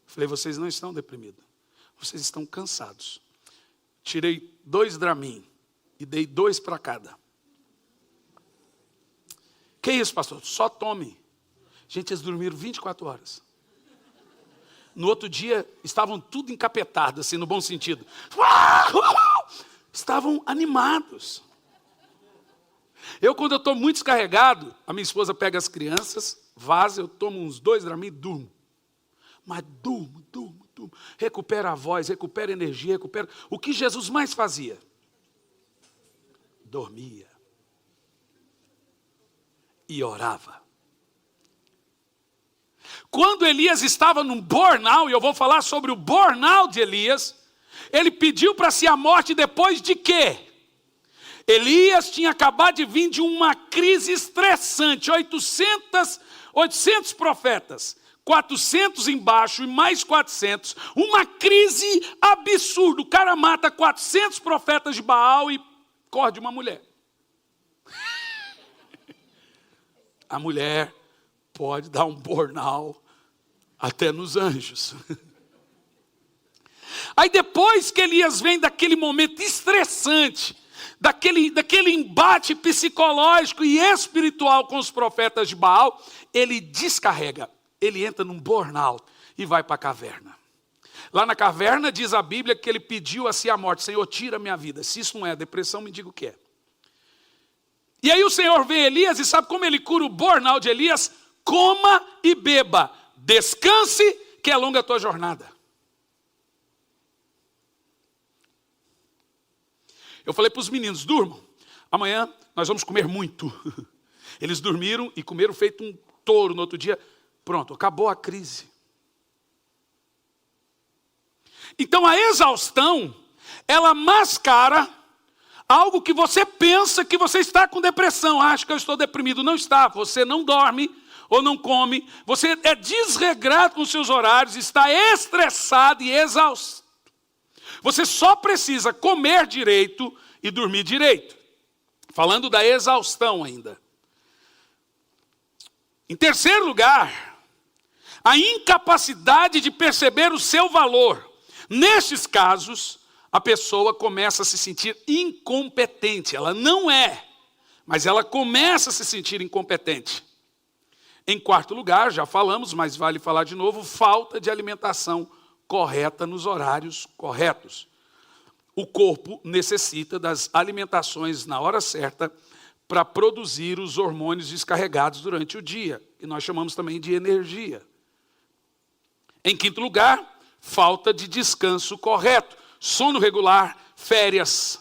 Falei, vocês não estão deprimidos. Vocês estão cansados. Tirei 2 Dramin e dei 2 para cada. Que isso, pastor? Só tome. Gente, eles dormiram 24 horas. No outro dia, estavam tudo encapetado, assim, no bom sentido. Estavam animados. Quando eu estou muito descarregado, a minha esposa pega as crianças, vaza, eu tomo uns 2 Dramin e durmo. Mas durmo. Recupera a voz, recupera a energia, recupera... O que Jesus mais fazia? Dormia. E orava. Quando Elias estava num burnout, e eu vou falar sobre o burnout de Elias, ele pediu para si a morte depois de quê? Elias tinha acabado de vir de uma crise estressante, 800 profetas, 400 embaixo e mais 400, uma crise absurda. O cara mata 400 profetas de Baal e corre de uma mulher. A mulher pode dar um burnout até nos anjos. Aí depois que Elias vem daquele momento estressante, daquele embate psicológico e espiritual com os profetas de Baal, ele descarrega, ele entra num burnout e vai para a caverna. Lá na caverna diz a Bíblia que ele pediu a si a morte, Senhor, tira a minha vida. Se isso não é depressão, me diga o que é. E aí o Senhor vê Elias e sabe como ele cura o burnout de Elias? Coma e beba, descanse, que é longa a tua jornada. Eu falei para os meninos, durmam, amanhã nós vamos comer muito. Eles dormiram e comeram feito um touro no outro dia. Pronto, acabou a crise. Então a exaustão, ela mascara algo que você pensa que você está com depressão. Acho que eu estou deprimido. Não está, você não dorme ou não come. Você é desregrado com seus horários, está estressado e exausto. Você só precisa comer direito e dormir direito. Falando da exaustão ainda. Em terceiro lugar, a incapacidade de perceber o seu valor. Nestes casos, a pessoa começa a se sentir incompetente. Ela não é, mas ela começa a se sentir incompetente. Em quarto lugar, já falamos, mas vale falar de novo, falta de alimentação correta nos horários corretos. O corpo necessita das alimentações na hora certa para produzir os hormônios descarregados durante o dia, que nós chamamos também de energia. Em quinto lugar, falta de descanso correto, sono regular, férias.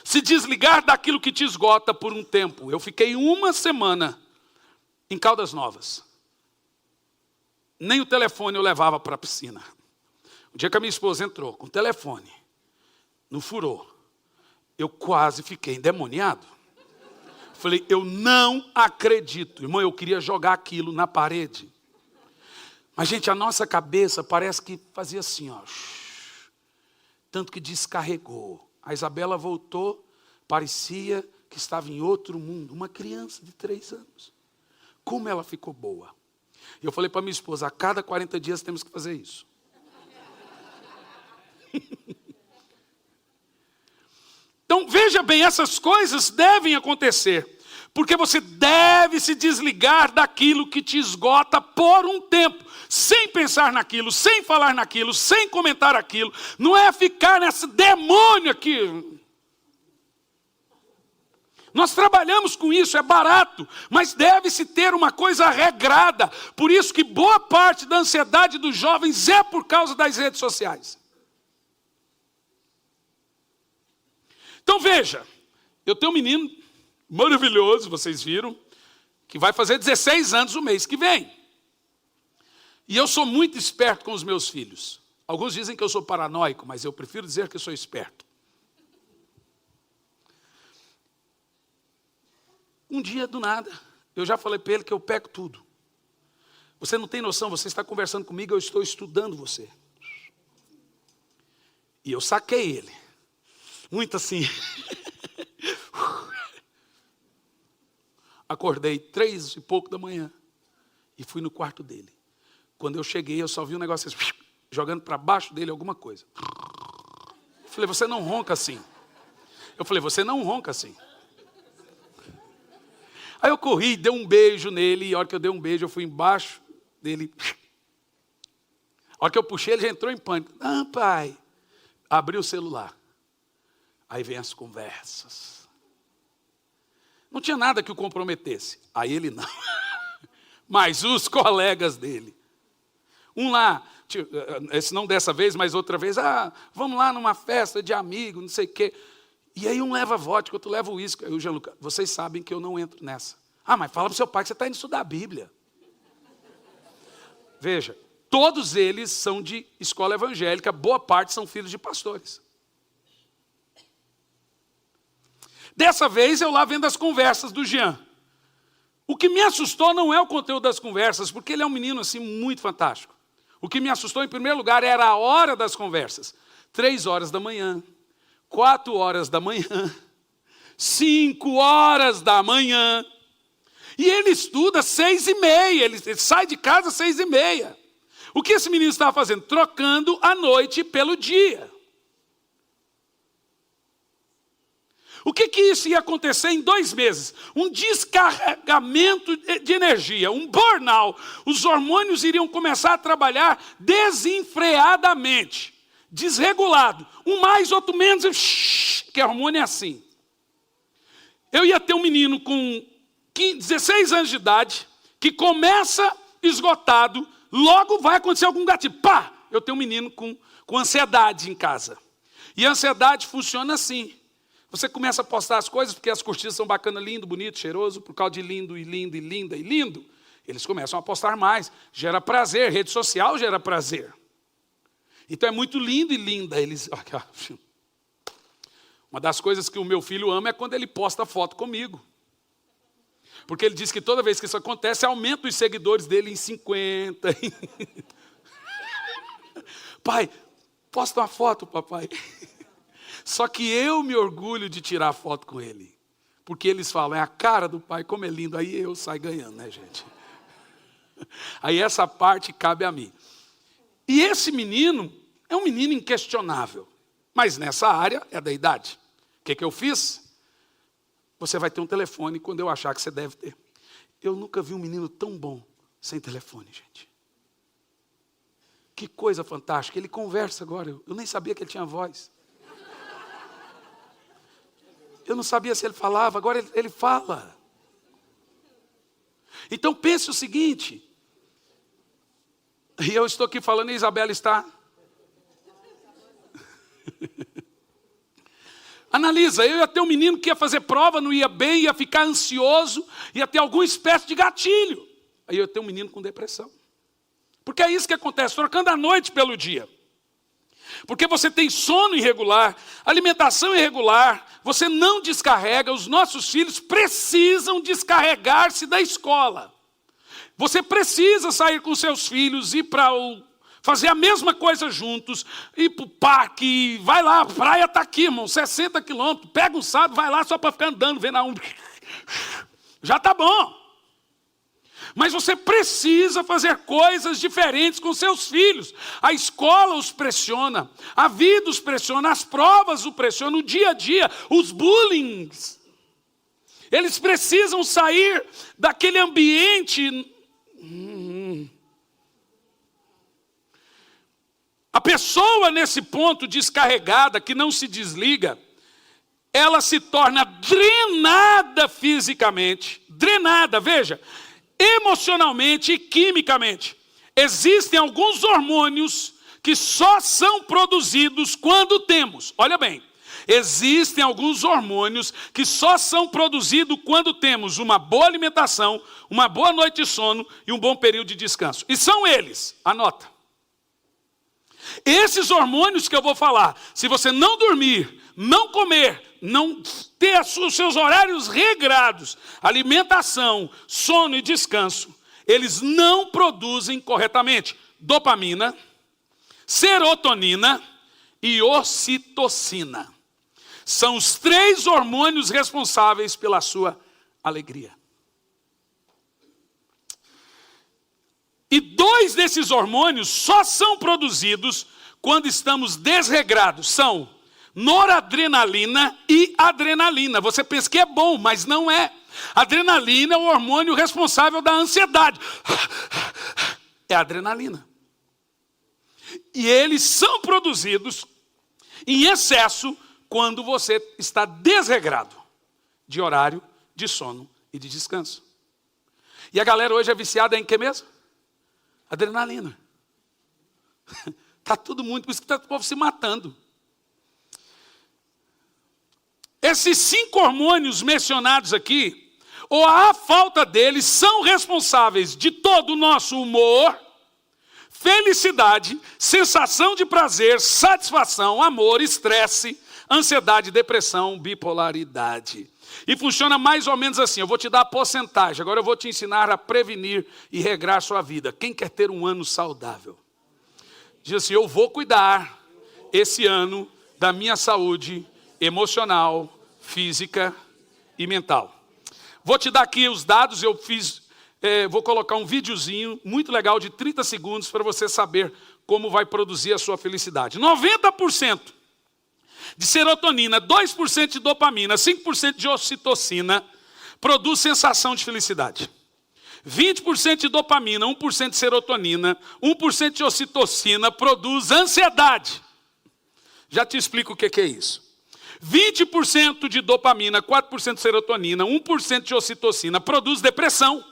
Se desligar daquilo que te esgota por um tempo. Eu fiquei 1 semana em Caldas Novas. Nem o telefone eu levava para a piscina. O dia que a minha esposa entrou com o telefone no furô, eu quase fiquei endemoniado. Falei, eu não acredito. Irmão, eu queria jogar aquilo na parede. Mas, gente, a nossa cabeça parece que fazia assim, ó. Tanto que descarregou. A Isabela voltou, parecia que estava em outro mundo. Uma criança de 3 anos. Como ela ficou boa. E eu falei para minha esposa, a cada 40 dias temos que fazer isso. Então, veja bem, essas coisas devem acontecer. Porque você deve se desligar daquilo que te esgota por um tempo. Sem pensar naquilo, sem falar naquilo, sem comentar aquilo. Não é ficar nesse demônio aqui. Nós trabalhamos com isso, é barato. Mas deve-se ter uma coisa regrada. Por isso que boa parte da ansiedade dos jovens é por causa das redes sociais. Então veja, eu tenho um menino maravilhoso, vocês viram, que vai fazer 16 anos o mês que vem. E eu sou muito esperto com os meus filhos. Alguns dizem que eu sou paranoico, mas eu prefiro dizer que eu sou esperto. Um dia, do nada, eu já falei para ele que eu pego tudo. Você não tem noção, você está conversando comigo, eu estou estudando você. E eu saquei ele. Muito assim. Acordei 3 e pouco da manhã e fui no quarto dele. Quando eu cheguei, eu só vi um negócio assim, jogando para baixo dele alguma coisa. Eu falei, você não ronca assim. Aí eu corri, dei um beijo nele, e a hora que eu dei um beijo, eu fui embaixo dele. A hora que eu puxei, ele já entrou em pânico. Ah, pai. Abri o celular. Aí vem as conversas. Não tinha nada que o comprometesse. Aí ele não. Mas os colegas dele. Um lá, esse não dessa vez, mas outra vez. Ah, vamos lá numa festa de amigo, não sei o quê. E aí um leva vodka, outro leva uísque. Aí o Gianluca, vocês sabem que eu não entro nessa. Ah, mas fala para o seu pai que você está indo estudar a Bíblia. Veja, todos eles são de escola evangélica, boa parte são filhos de pastores. Dessa vez eu lá vendo as conversas do Jean. O que me assustou não é o conteúdo das conversas, porque ele é um menino assim muito fantástico. O que me assustou em primeiro lugar era a hora das conversas. 3 horas da manhã, 4 horas da manhã, 5 horas da manhã. E ele estuda 6h30, ele sai de casa 6h30. O que esse menino estava fazendo? Trocando a noite pelo dia. O que isso ia acontecer em 2 meses? Um descarregamento de energia, um burnout. Os hormônios iriam começar a trabalhar desenfreadamente, desregulado. Um mais, outro menos, que hormônio é assim. Eu ia ter um menino com 16 anos de idade, que começa esgotado, logo vai acontecer algum gatilho. Pá! Eu tenho um menino com ansiedade em casa. E a ansiedade funciona assim. Você começa a postar as coisas, porque as curtidas são bacanas, lindo, bonito, cheiroso, por causa de lindo, e lindo, e linda, e lindo. Eles começam a postar mais. Gera prazer, rede social gera prazer. Então é muito lindo e linda. Uma das coisas que o meu filho ama é quando ele posta foto comigo. Porque ele diz que toda vez que isso acontece, aumenta os seguidores dele em 50. Pai, posta uma foto, papai. Só que eu me orgulho de tirar foto com ele. Porque eles falam, é a cara do pai, como é lindo. Aí eu saio ganhando, né, gente? Aí essa parte cabe a mim. E esse menino é um menino inquestionável. Mas nessa área é da idade. O que eu fiz? Você vai ter um telefone quando eu achar que você deve ter. Eu nunca vi um menino tão bom sem telefone, gente. Que coisa fantástica, ele conversa agora. Eu nem sabia que ele tinha voz. Eu não sabia se ele falava, agora ele fala. Então pense o seguinte, e eu estou aqui falando e a Isabela está. Analisa, eu ia ter um menino que ia fazer prova, não ia bem, ia ficar ansioso, ia ter alguma espécie de gatilho. Aí eu ia ter um menino com depressão. Porque é isso que acontece, trocando a noite pelo dia. Porque você tem sono irregular, alimentação irregular, você não descarrega, os nossos filhos precisam descarregar-se da escola. Você precisa sair com seus filhos, ir para fazer a mesma coisa juntos, ir para o parque, vai lá, a praia está aqui, irmão, 60 quilômetros, pega um sábado, vai lá só para ficar andando, vendo a já está bom. Mas você precisa fazer coisas diferentes com seus filhos. A escola os pressiona, a vida os pressiona, as provas os pressionam, o dia a dia, os bullying. Eles precisam sair daquele ambiente. A pessoa nesse ponto descarregada, que não se desliga, ela se torna drenada fisicamente. Drenada, veja. Emocionalmente e quimicamente. Existem alguns hormônios que só são produzidos quando temos. Olha bem, existem alguns hormônios que só são produzidos quando temos uma boa alimentação, uma boa noite de sono e um bom período de descanso. E são eles, anota. Esses hormônios que eu vou falar, se você não dormir, não comer, não ter os seus horários regrados, alimentação, sono e descanso, eles não produzem corretamente dopamina, serotonina e ocitocina. São os 3 hormônios responsáveis pela sua alegria. E 2 desses hormônios só são produzidos quando estamos desregrados. São noradrenalina e adrenalina. Você pensa que é bom, mas não é. Adrenalina é o hormônio responsável da ansiedade. É a adrenalina. E eles são produzidos em excesso quando você está desregrado de horário, de sono e de descanso. E a galera hoje é viciada em que mesmo? Adrenalina. Está tudo muito, por isso que está o povo se matando. Esses 5 hormônios mencionados aqui, ou a falta deles, são responsáveis de todo o nosso humor, felicidade, sensação de prazer, satisfação, amor, estresse, ansiedade, depressão, bipolaridade. E funciona mais ou menos assim, eu vou te dar a porcentagem, agora eu vou te ensinar a prevenir e regrar sua vida. Quem quer ter um ano saudável? Diz assim, eu vou cuidar esse ano da minha saúde emocional, física e mental. Vou te dar aqui os dados, vou colocar um videozinho muito legal de 30 segundos para você saber como vai produzir a sua felicidade. 90% de serotonina, 2% de dopamina, 5% de ocitocina produz sensação de felicidade. 20% de dopamina, 1% de serotonina, 1% de ocitocina produz ansiedade. Já te explico o que é isso. 20% de dopamina, 4% de serotonina, 1% de ocitocina produz depressão.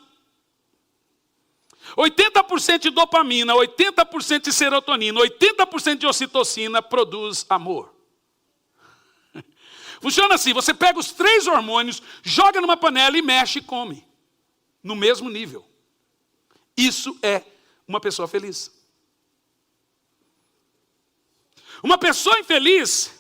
80% de dopamina, 80% de serotonina, 80% de ocitocina produz amor. Funciona assim, você pega os 3 hormônios, joga numa panela e mexe e come. No mesmo nível. Isso é uma pessoa feliz. Uma pessoa infeliz,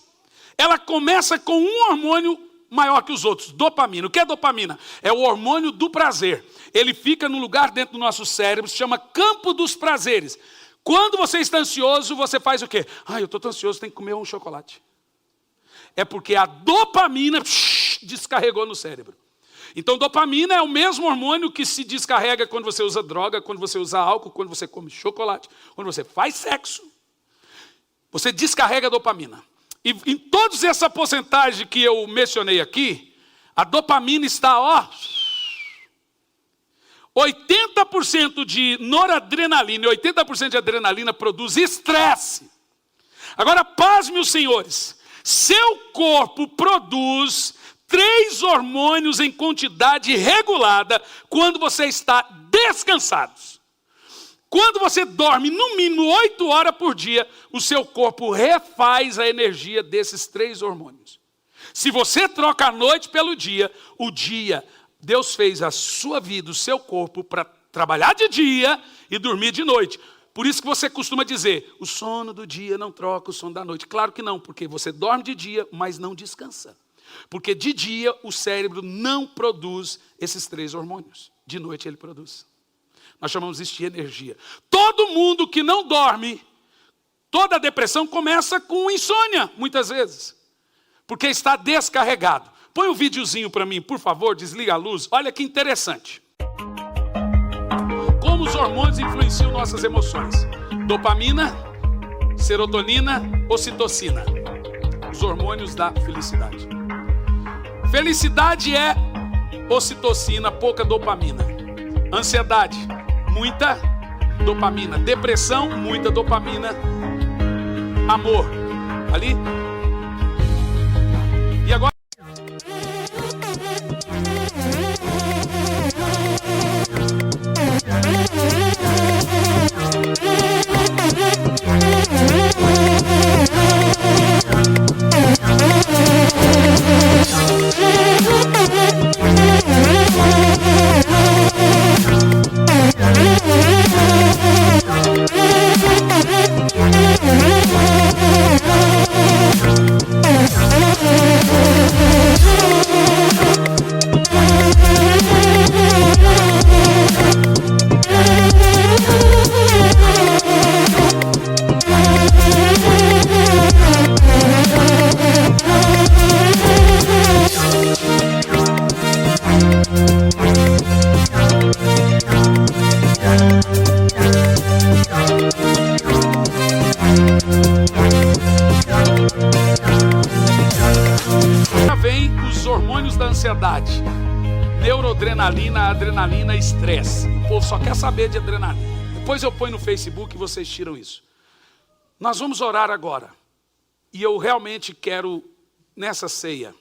ela começa com um hormônio maior que os outros, dopamina. O que é dopamina? É o hormônio do prazer. Ele fica num lugar dentro do nosso cérebro, se chama campo dos prazeres. Quando você está ansioso, você faz o quê? Eu estou tão ansioso, tem que comer um chocolate. É porque a dopamina descarregou no cérebro. Então dopamina é o mesmo hormônio que se descarrega quando você usa droga, quando você usa álcool, quando você come chocolate, quando você faz sexo. Você descarrega a dopamina. E em toda essa porcentagem que eu mencionei aqui, a dopamina está, 80% de noradrenalina e 80% de adrenalina produz estresse. Agora, pasme os senhores, seu corpo produz 3 hormônios em quantidade regulada quando você está descansado. Quando você dorme no mínimo 8 horas por dia, o seu corpo refaz a energia desses 3 hormônios. Se você troca a noite pelo dia, Deus fez a sua vida, o seu corpo, para trabalhar de dia e dormir de noite. Por isso que você costuma dizer, o sono do dia não troca o sono da noite. Claro que não, porque você dorme de dia, mas não descansa. Porque de dia o cérebro não produz esses 3 hormônios. De noite ele produz. Nós chamamos isso de energia. Todo mundo que não dorme, toda a depressão começa com insônia, muitas vezes. Porque está descarregado. Põe um videozinho para mim, por favor, desliga a luz. Olha que interessante. Como os hormônios influenciam nossas emoções. Dopamina, serotonina, ocitocina. Os hormônios da felicidade. Felicidade é ocitocina, pouca dopamina. Ansiedade, muita dopamina. Depressão, muita dopamina. Amor, ali. E agora... vem os hormônios da ansiedade. Neuroadrenalina, adrenalina, estresse. O povo só quer saber de adrenalina. Depois eu ponho no Facebook e vocês tiram isso. Nós vamos orar agora. E eu realmente quero, nessa ceia,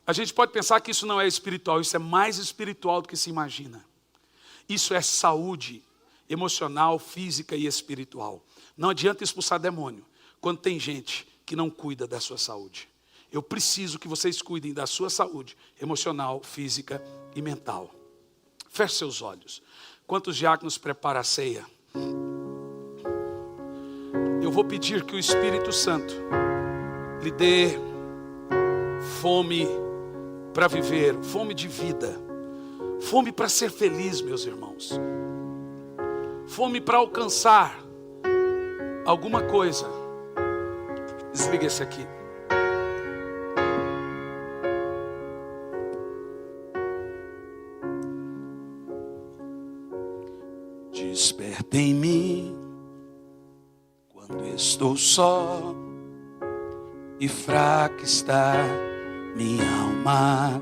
a gente pode pensar que isso não é espiritual. Isso é mais espiritual do que se imagina. Isso é saúde emocional, física e espiritual. Não adianta expulsar demônio quando tem gente que não cuida da sua saúde. Eu preciso que vocês cuidem da sua saúde emocional, física e mental. Feche seus olhos. Enquanto os diáconos preparam a ceia, eu vou pedir que o Espírito Santo lhe dê fome para viver, fome de vida, fome para ser feliz, meus irmãos, fome para alcançar alguma coisa. Desliga esse aqui. Desperta em mim quando estou só e fraca está minha alma,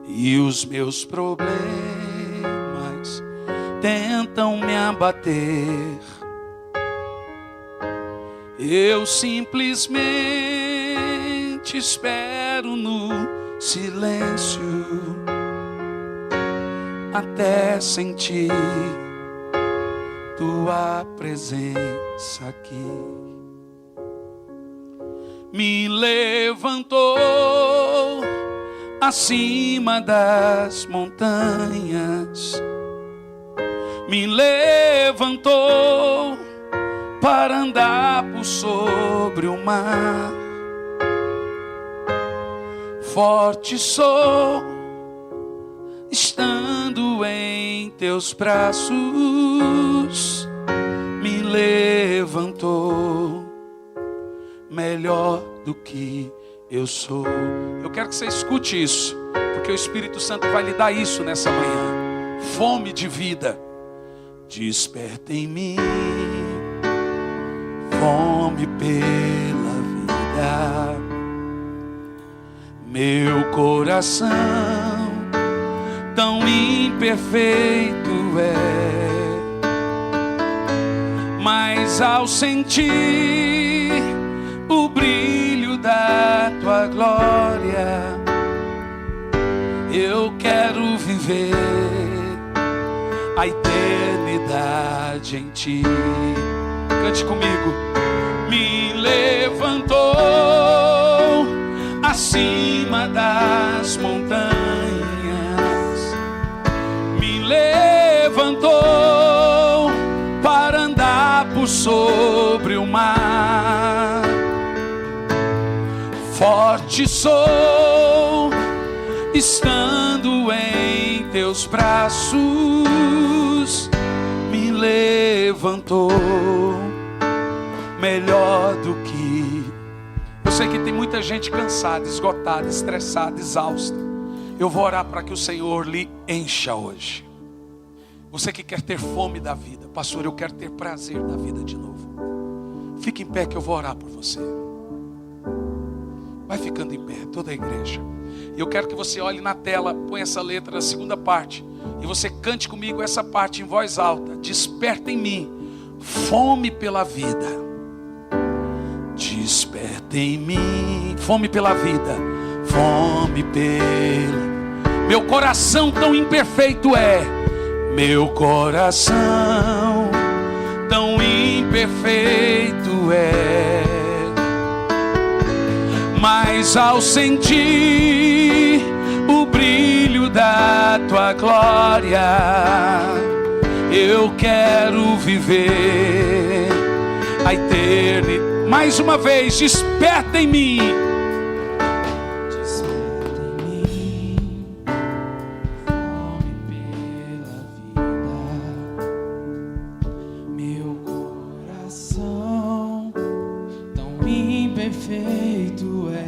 e os meus problemas tentam me abater. Eu simplesmente espero no silêncio até sentir tua presença aqui. Me levantou acima das montanhas, me levantou para andar por sobre o mar. Forte sou, estando em teus braços, me levantou melhor do que eu sou. Eu quero que você escute isso, porque o Espírito Santo vai lhe dar isso nessa manhã. Fome de vida. Desperta em mim fome pela vida. Meu coração tão imperfeito é, mas ao sentir o brilho da tua glória, eu quero viver a eternidade em ti. Cante comigo. Me levantou acima das montanhas, me levantou para andar por sobre o mar. Forte sou, estando em teus braços, me levantou melhor do que... Eu sei que tem muita gente cansada, esgotada, estressada, exausta. Eu vou orar para que o Senhor lhe encha hoje. Você que quer ter fome da vida, pastor, eu quero ter prazer da vida de novo. Fique em pé que eu vou orar por você. Vai ficando em pé, toda a igreja. Eu quero que você olhe na tela, põe essa letra na segunda parte, e você cante comigo essa parte em voz alta. Desperta em mim fome pela vida. Desperta em mim fome pela vida, fome pela... Meu coração tão imperfeito é, meu coração tão imperfeito é, mas ao sentir o brilho da tua glória, eu quero viver a eternidade. Mais uma vez, desperta em mim. Desperta em mim fome pela vida. Meu coração tão imperfeito é,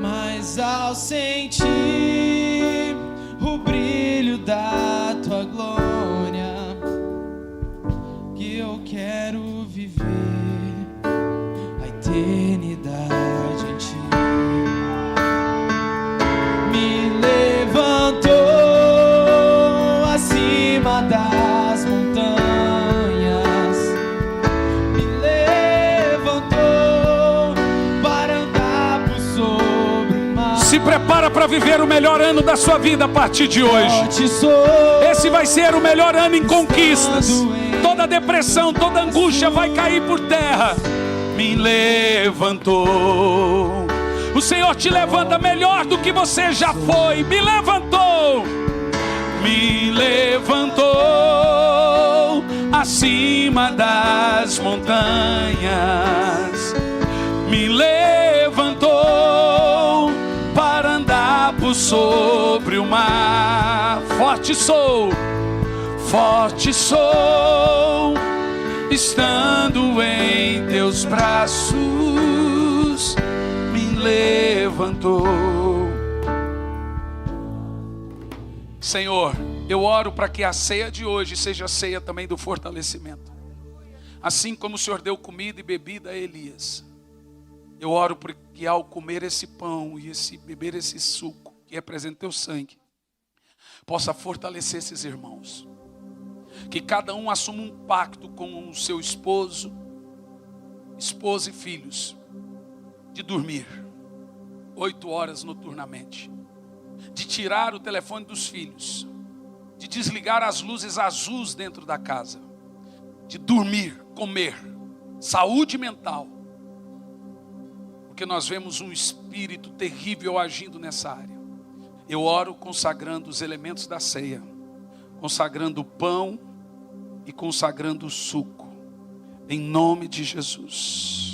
mas ao sentir o brilho da tua glória, que eu quero viver a eternidade em ti. Me levantou acima das montanhas, me levantou para andar por sobre o mar. Se prepara para viver o melhor ano da sua vida a partir de hoje. Esse vai ser o melhor ano em conquistas. Toda depressão, toda angústia vai cair por terra. Me levantou. O Senhor te levanta melhor do que você já foi. Me levantou. Me levantou acima das montanhas. Me levantou para andar por sobre o mar. Forte sou, estando em teus braços, me levantou. Senhor, eu oro para que a ceia de hoje seja a ceia também do fortalecimento. Assim como o Senhor deu comida e bebida a Elias, eu oro para que ao comer esse pão e beber esse suco, que representa teu sangue, possa fortalecer esses irmãos. Que cada um assuma um pacto com o seu esposa e filhos, de dormir 8 horas noturnamente, de tirar o telefone dos filhos, de desligar as luzes azuis dentro da casa, de dormir, comer, saúde mental, porque nós vemos um espírito terrível agindo nessa área. Eu oro consagrando os elementos da ceia, consagrando o pão e consagrando o suco, em nome de Jesus.